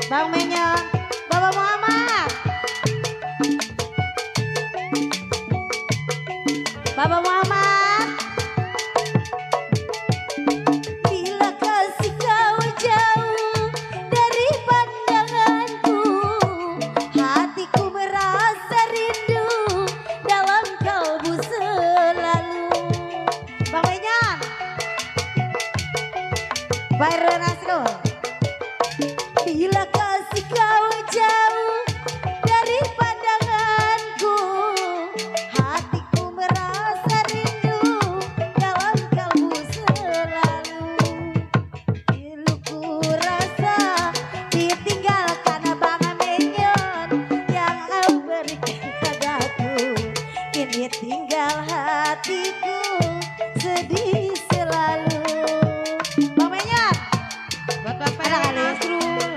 Bang Menyan, Bapak Muhammad, Bapak Muhammad. Bila kasih kau jauh dari pandanganku, hatiku merasa rindu dalam kalbu selalu. Bang Menyan, Pak RW Nasrul. Bila kasih kau jauh dari pandanganku, hatiku merasa rindu dalam kalbu selalu. Piluku rasa ditinggalkan Bang Menyon yang kau berikan padaku, kini tinggal hatiku sedih selalu. Bang Menyon, Buat Bapak Ada RW kali. Nasrul.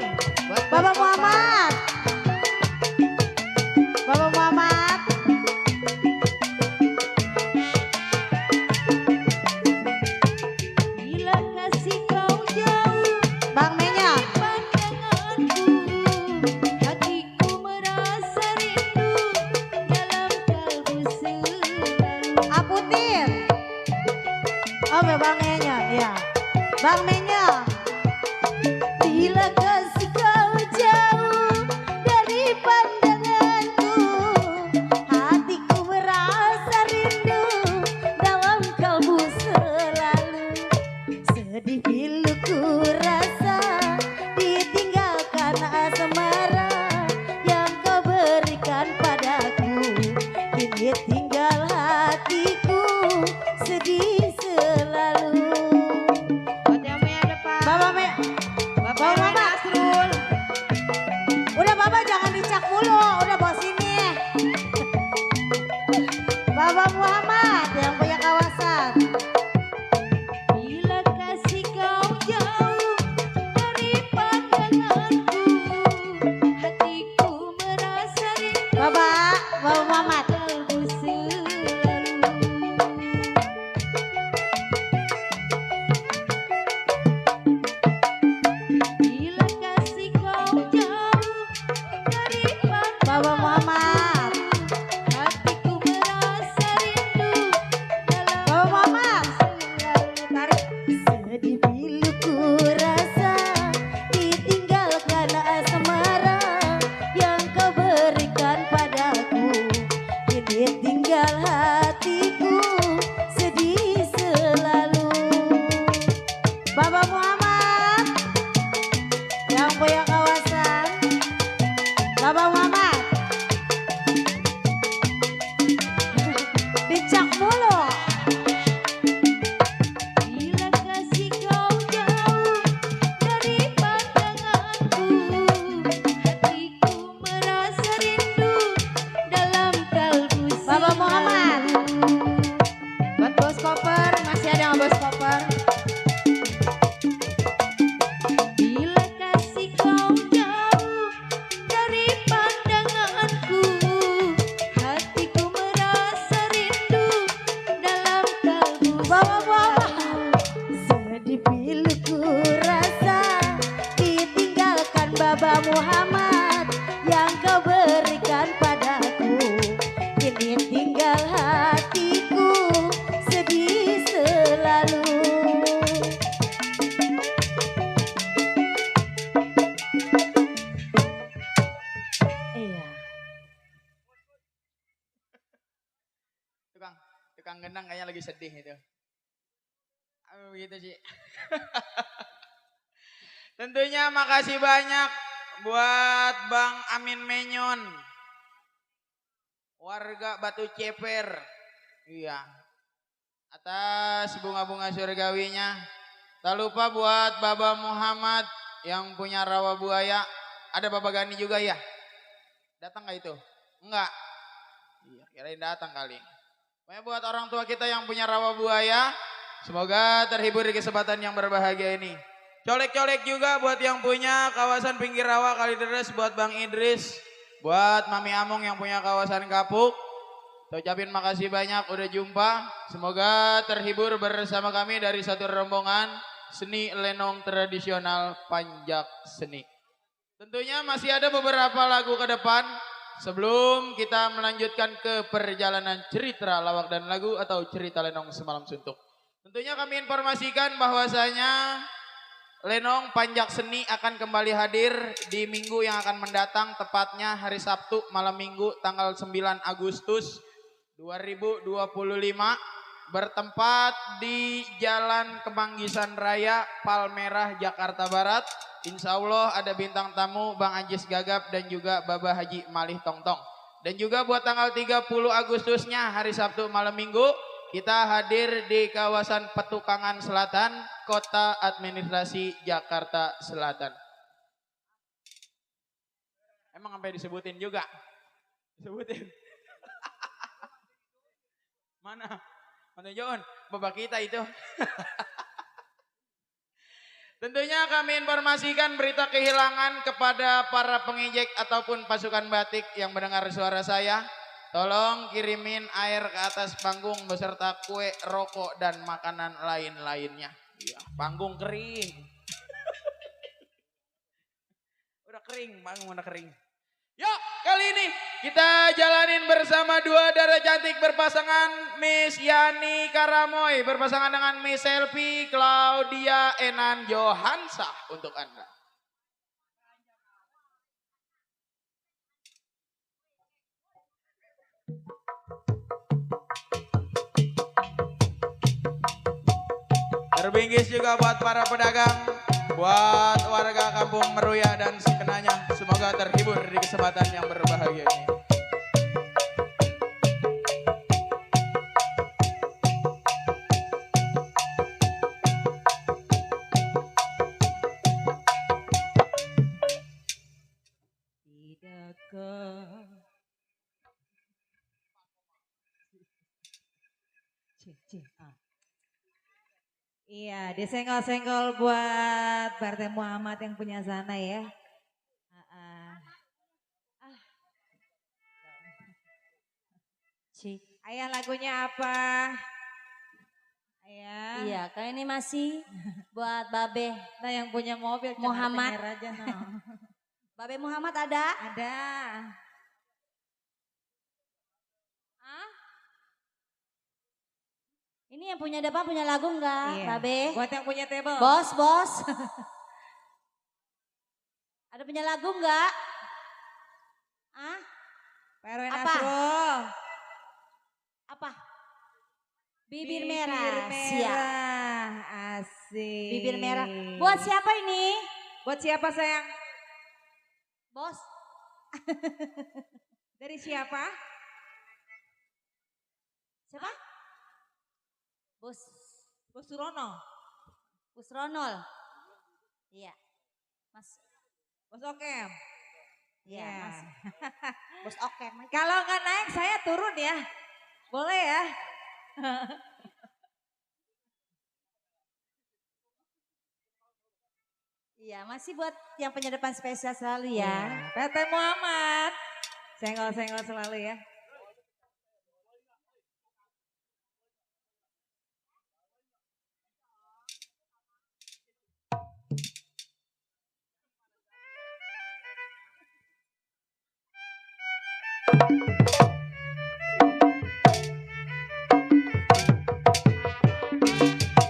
Buat Bapak Bos Muhammad, Bapak Muhammad. Bila kasih kau jauh, Bang Menyon. pandanganku, hatiku merasa rindu dalam kalbu selalu. Aputin. Oh, Bang Menyon, ya. Bang Menyon. Bila kasih kau jauh tukang gendang kayaknya lagi sedih itu. Begitu sih. Tentunya makasih banyak buat Bang Amin Menyon, warga Batu Ceper, iya, atas bunga-bunga surgawinya. Tak lupa buat Baba Muhammad yang punya rawa buaya. Ada Baba Gani juga ya? Datang gak itu? Enggak. Iya, kirain datang kali. Pokoknya buat orang tua kita yang punya rawa buaya, semoga terhibur di kesempatan yang berbahagia ini. Colek-colek juga buat yang punya kawasan pinggir rawa Kalideres, buat Bang Idris, buat Mami Among yang punya kawasan Kapuk. Ucapin makasih banyak udah jumpa. Semoga terhibur bersama kami dari satu rombongan seni lenong tradisional Panjak Seni. Tentunya masih ada beberapa lagu ke depan sebelum kita melanjutkan ke perjalanan cerita lawak dan lagu atau cerita lenong semalam suntuk. Tentunya kami informasikan bahwasanya lenong Panjak Seni akan kembali hadir di minggu yang akan mendatang, tepatnya hari Sabtu malam minggu tanggal 9 Agustus 2025, bertempat di Jalan Kemanggisan Raya, Palmerah, Jakarta Barat. Insya Allah ada bintang tamu Bang Anjis Gagap dan juga Baba Haji Malih Tongtong. Dan juga buat tanggal 30 Agustusnya hari Sabtu malam minggu, kita hadir di kawasan Petukangan Selatan, Kota Administrasi Jakarta Selatan. Emang sampai disebutin juga? Disebutin. Mana? Mana John? Bapak kita itu. Tentunya kami informasikan berita kehilangan kepada para pengejek ataupun pasukan batik yang mendengar suara saya. Tolong kirimin air ke atas panggung beserta kue, rokok, dan makanan lain-lainnya. Ya, panggung kering. Udah kering, panggung udah kering. Yuk, kali ini kita jalanin bersama dua darah cantik berpasangan Miss Yani Karamoy berpasangan dengan Miss Selfie Claudia Enan Johansa untuk Anda. Terbingkis juga buat para pedagang, buat warga kampung Meruya dan sekenanya. Semoga terhibur di kesempatan yang berbahagia ini. Iya, disenggol-senggol buat Partai Muhammad yang punya sana ya. Ayah lagunya apa? Ayah. Iya, kali ini masih buat Babe Nah yang punya mobil Muhammad. aja, no. Babe Muhammad ada? Ada. Ini yang punya depan punya lagu enggak, Iya. Babe? Buat yang punya table. Bos. Ada punya lagu enggak? Pak RW Apa? Nasrul. Apa? Bibir merah. Siap. Asik. Bibir merah. Buat siapa ini? Buat siapa sayang? Bos. Dari siapa? Siapa? Bos. Bos Surono. Bos Ronol. Iya. Mas. Bos Okem. Iya, Ya. Mas. Bos oke. Kalau nggak naik saya turun ya. Boleh ya. Iya, masih buat yang penyadapan spesial selalu ya. PT Muhammad. Senggol-senggol selalu ya.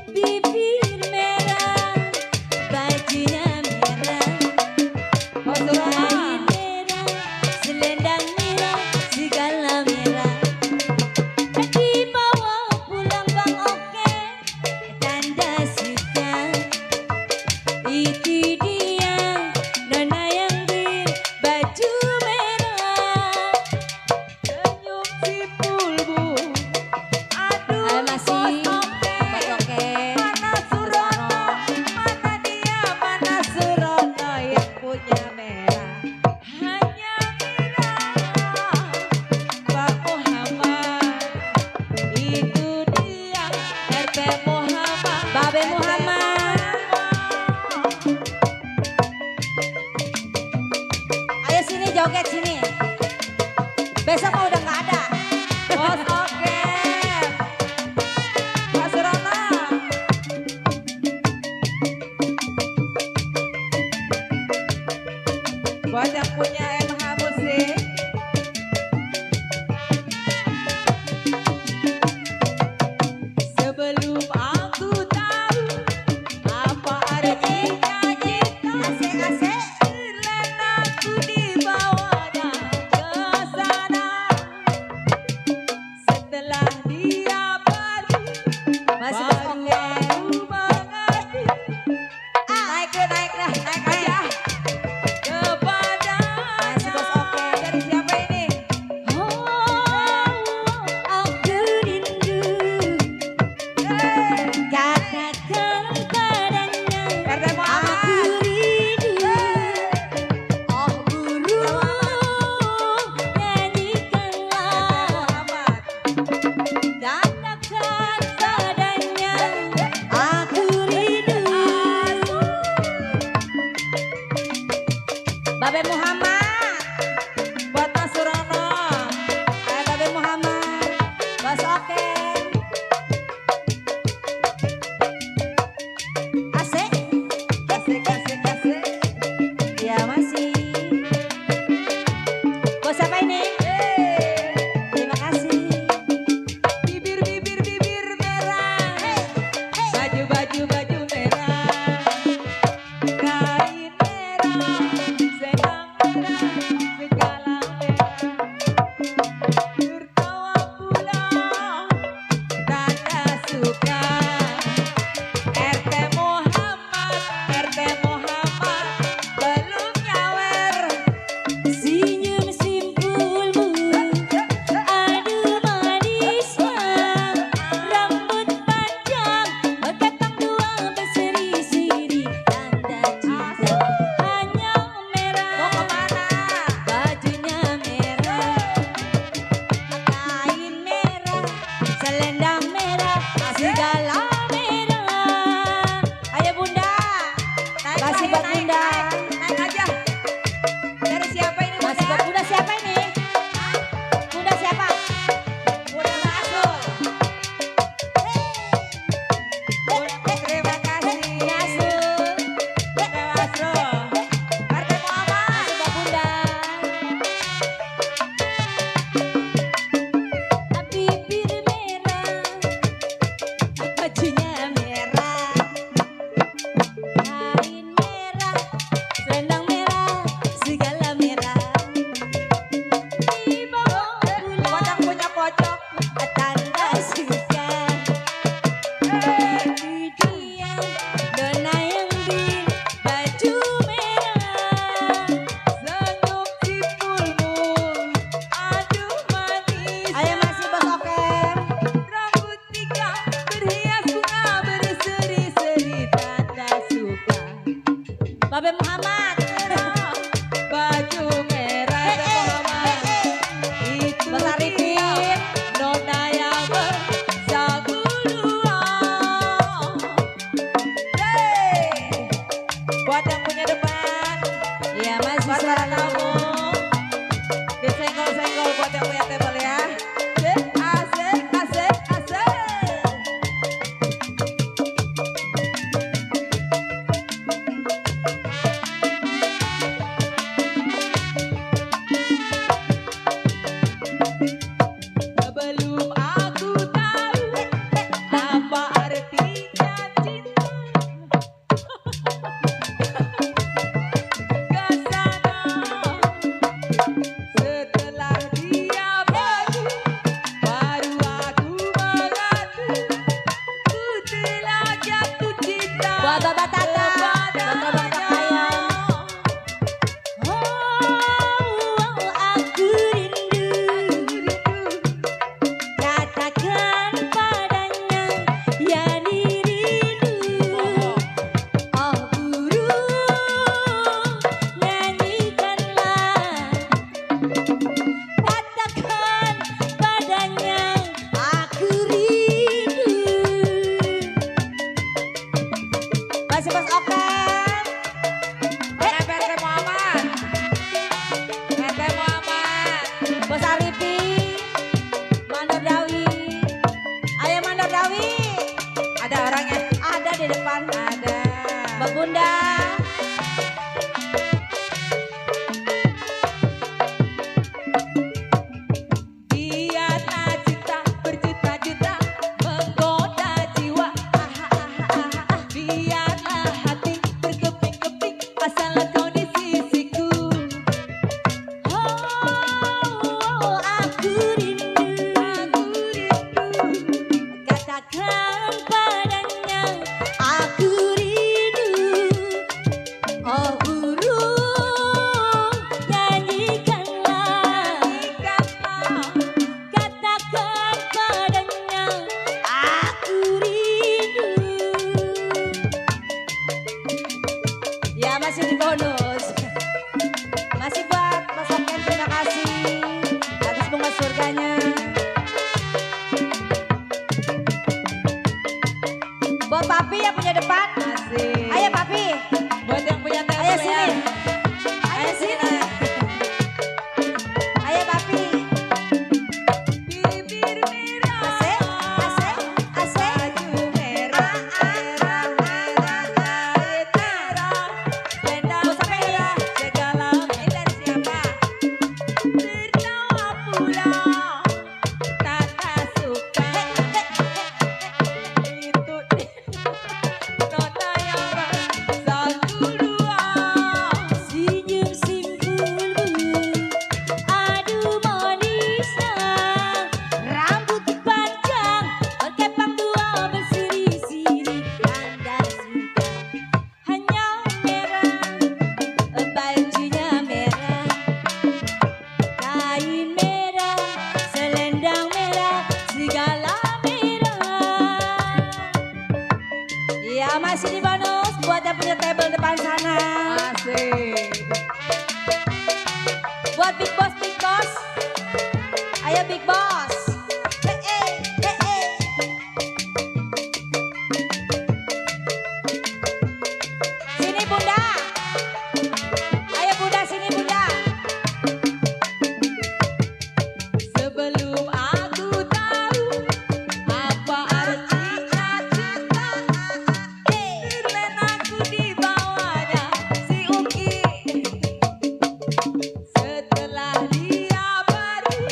Bibir merah, bajunya merah, Bos Surono. kain merah, selendang merah, segala merah. Di si bulbu. Aduh masih bos oke. Bos oke. Mana Surono, mana dia, mana Surono yang punya merah. Hanya Mira, Pak Muhammad. Itu dia RT Muhammad. Babe Muhammad. Ayo sini joget sini. Besok mah udah nggak ada. Bos oke. Pak Surono. Buat yang punya MH Musik. Sebelum aku tahu apa artinya cinta, Asik-asik. aku dibawa dan ke sana. the big boss. Sini Bunda. Ayo Bunda sini Bunda. Sebelum aku tahu apa artinya cinta, dan aku dibawanya si Uki. Setelah dia baru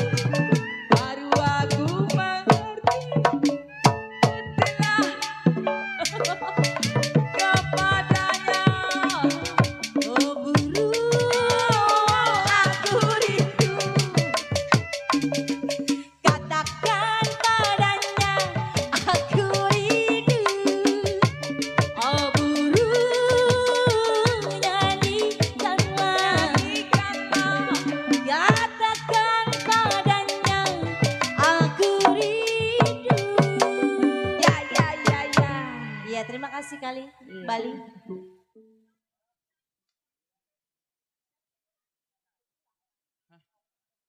aku mengerti. Setelah kepadanya, oh burung aku rindu. Katakan padanya aku rindu. Oh burung nyanyikanlah. Katakan padanya aku rindu. Ya ya ya ya. Iya terima kasih kali Bali.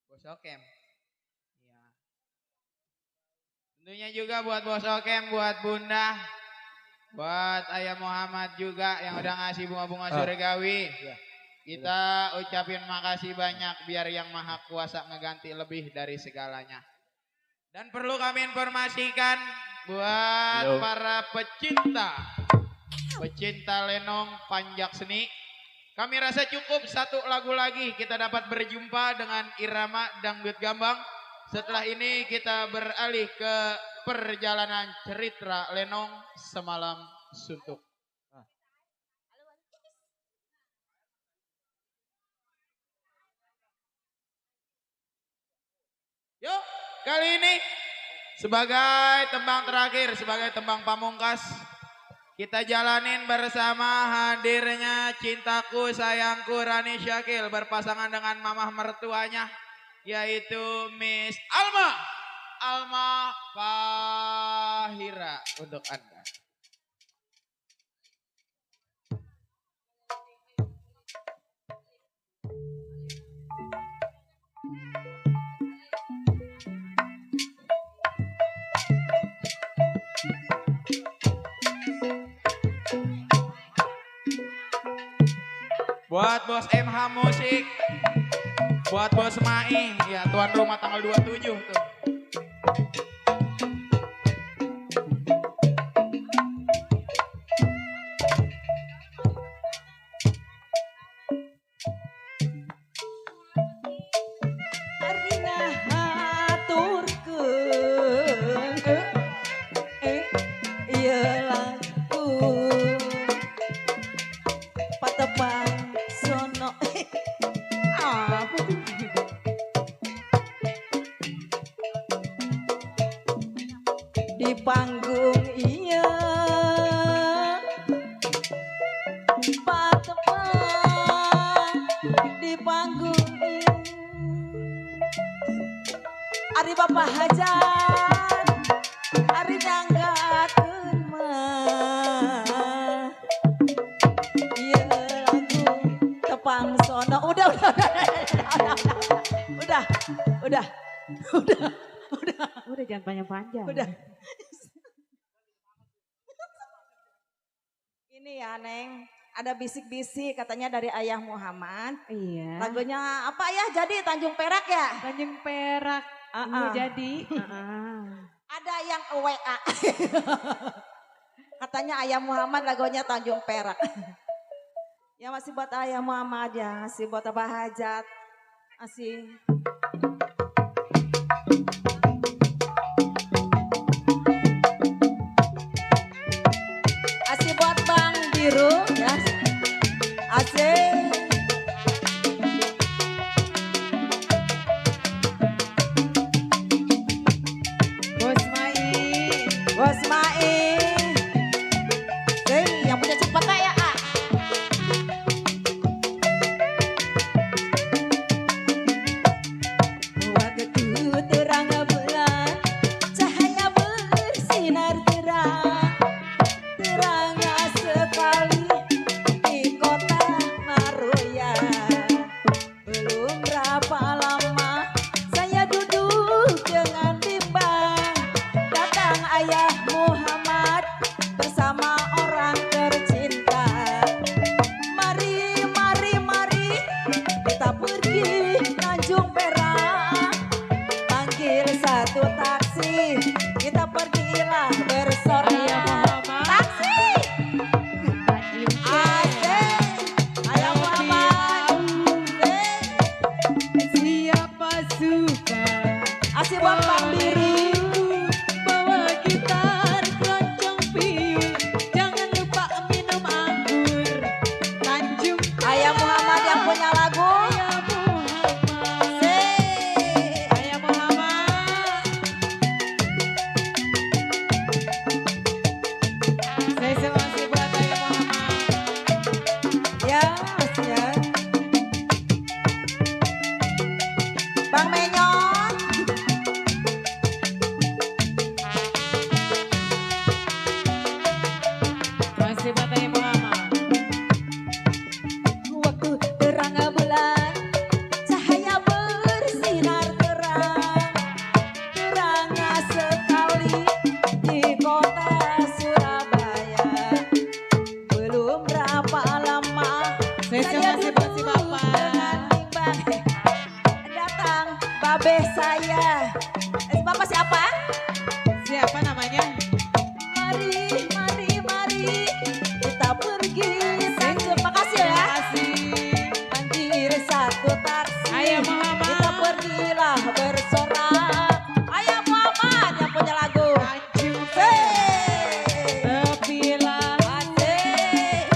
Bos Okem. Ya. Tentunya juga buat Bos Okem, buat Bunda, buat Ayah Muhammad juga yang udah ngasih bunga-bunga surgawi. Kita ucapin makasih banyak biar yang maha kuasa ngeganti lebih dari segalanya. Dan perlu kami informasikan buat para pecinta lenong panjak seni. Kami rasa cukup satu lagu lagi kita dapat berjumpa dengan irama dangdut gambang. Setelah ini kita beralih ke perjalanan cerita lenong semalam suntuk. Yuk, kali ini sebagai tembang terakhir, sebagai tembang pamungkas, kita jalanin bersama hadirnya cintaku sayangku Rani Syakil berpasangan dengan mamah mertuanya yaitu Miss Alma Fahira untuk Anda. Buat Bos MH Musik, buat Bos Mai, ya tuan rumah tanggal 27 tuh. Arina haturkeun ieu lagu patepang sono apa tuh di panggung iya patepang di panggung iya. Ari Bapak Hajat, Ari nyanggakeun mah. Ieu lagu tepang sono. Udah. Udah jangan panjang-panjang. Udah. Ini ya Neng, ada bisik-bisik katanya dari Ayah Muhammad. Iya. Lagunya apa ya? Jadi Tanjung Perak ya? Tanjung Perak. Mau jadi. Ada yang WA. Katanya Ayah Muhammad lagunya Tanjung Perak. Ya masih buat Ayah Muhammad ya, masih buat Abah Hajat. Masih. Masih buat Bang Biru ya. Asik. Bos Mai. Bos Mai. Yang punya cepet ya. satu taksi, kita pergilah bersorak. Taksi. Asik. Ayah Muhammad. Siapa suka Asik buat Bang Diri. bawa gitar keroncong piwi, jangan lupa minum anggur. Tanjung Ayah Muhammad yang punya lagu. Ayah Muhammad, Asik. Ayah Muhammad. Saya masih buat Ayah Muhammad. Ya, ya. Bang Menyon. Masih buat Ayah Muhammad. Waktu terang bulan, cahaya bersinar terang, terangnya sekali di kota Surabaya. Belum berapa lama, Saya masih buat si Bapak. dengan timbang datang babe saya. Bapak siapa? Siapa namanya? Mari, mari, mari kita pergi Tanjung. Makasih ya. Banjir satu taksi. Ayah Muhammad. Kita pergilah bersorak. Ayah Muhammad yang punya lagu. Tanjung Hey. Tepilah Asik.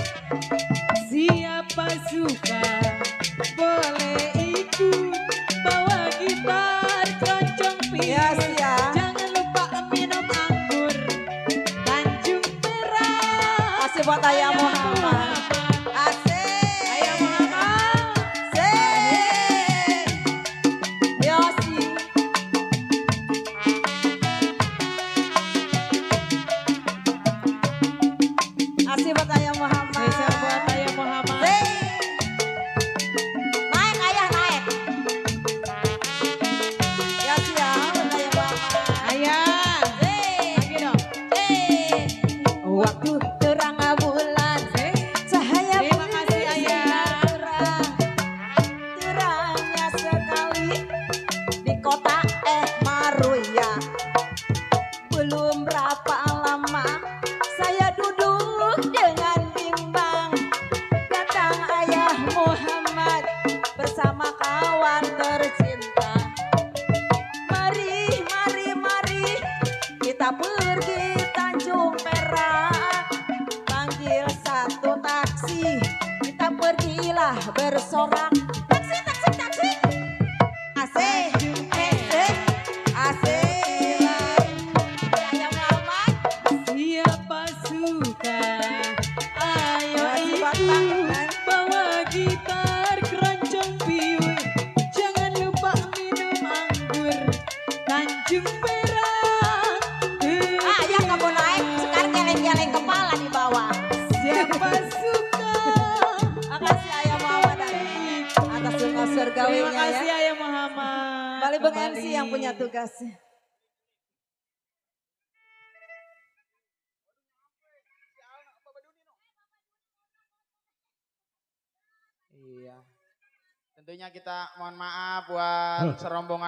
siapa suka boleh ikut, bawa gitar keroncong piwi, Yes, ya. jangan lupa minum anggur. Tanjung Perak. Masih buat Ayah Muhammad. Asik. Ayah Muhammad. Asik. Yosi. Asik buat Ayah Muhammad. Saya buat Ayah Muhammad. Asik. Naik ayah naik. Yosi ya, buat Ayah Muhammad. Ayah. Asik. Lagi dong. Waktu terang bulan, cahaya Terima kasih, Ayah. terang, terangnya sekali di kota Maruya. Belum berapa lama saya duduk dengan bimbang, datang Ayah Muhammad bersama kawan tercinta. Mari, mari, mari kita pergi Tanjung Perak. Panggil satu taksi, kita pergilah bersorak. Taksi, taksi, taksi. Asik, asik, asik. Ayah Muhammad. Siapa suka, ayo Masih buat ikut, Bang. bawa gitar keroncong piwi, jangan lupa minum anggur. Tanjung Perak. Ayah kamu naik, sekarang geleng-geleng kepala di bawah. Siapa suka, Makasih Ayah Muhammad atas terima surgawinya kasih ya. Ayah Muhammad. Balik Bang Kembali. MC yang punya tugas. Iya. Tentunya kita mohon maaf buat serombongan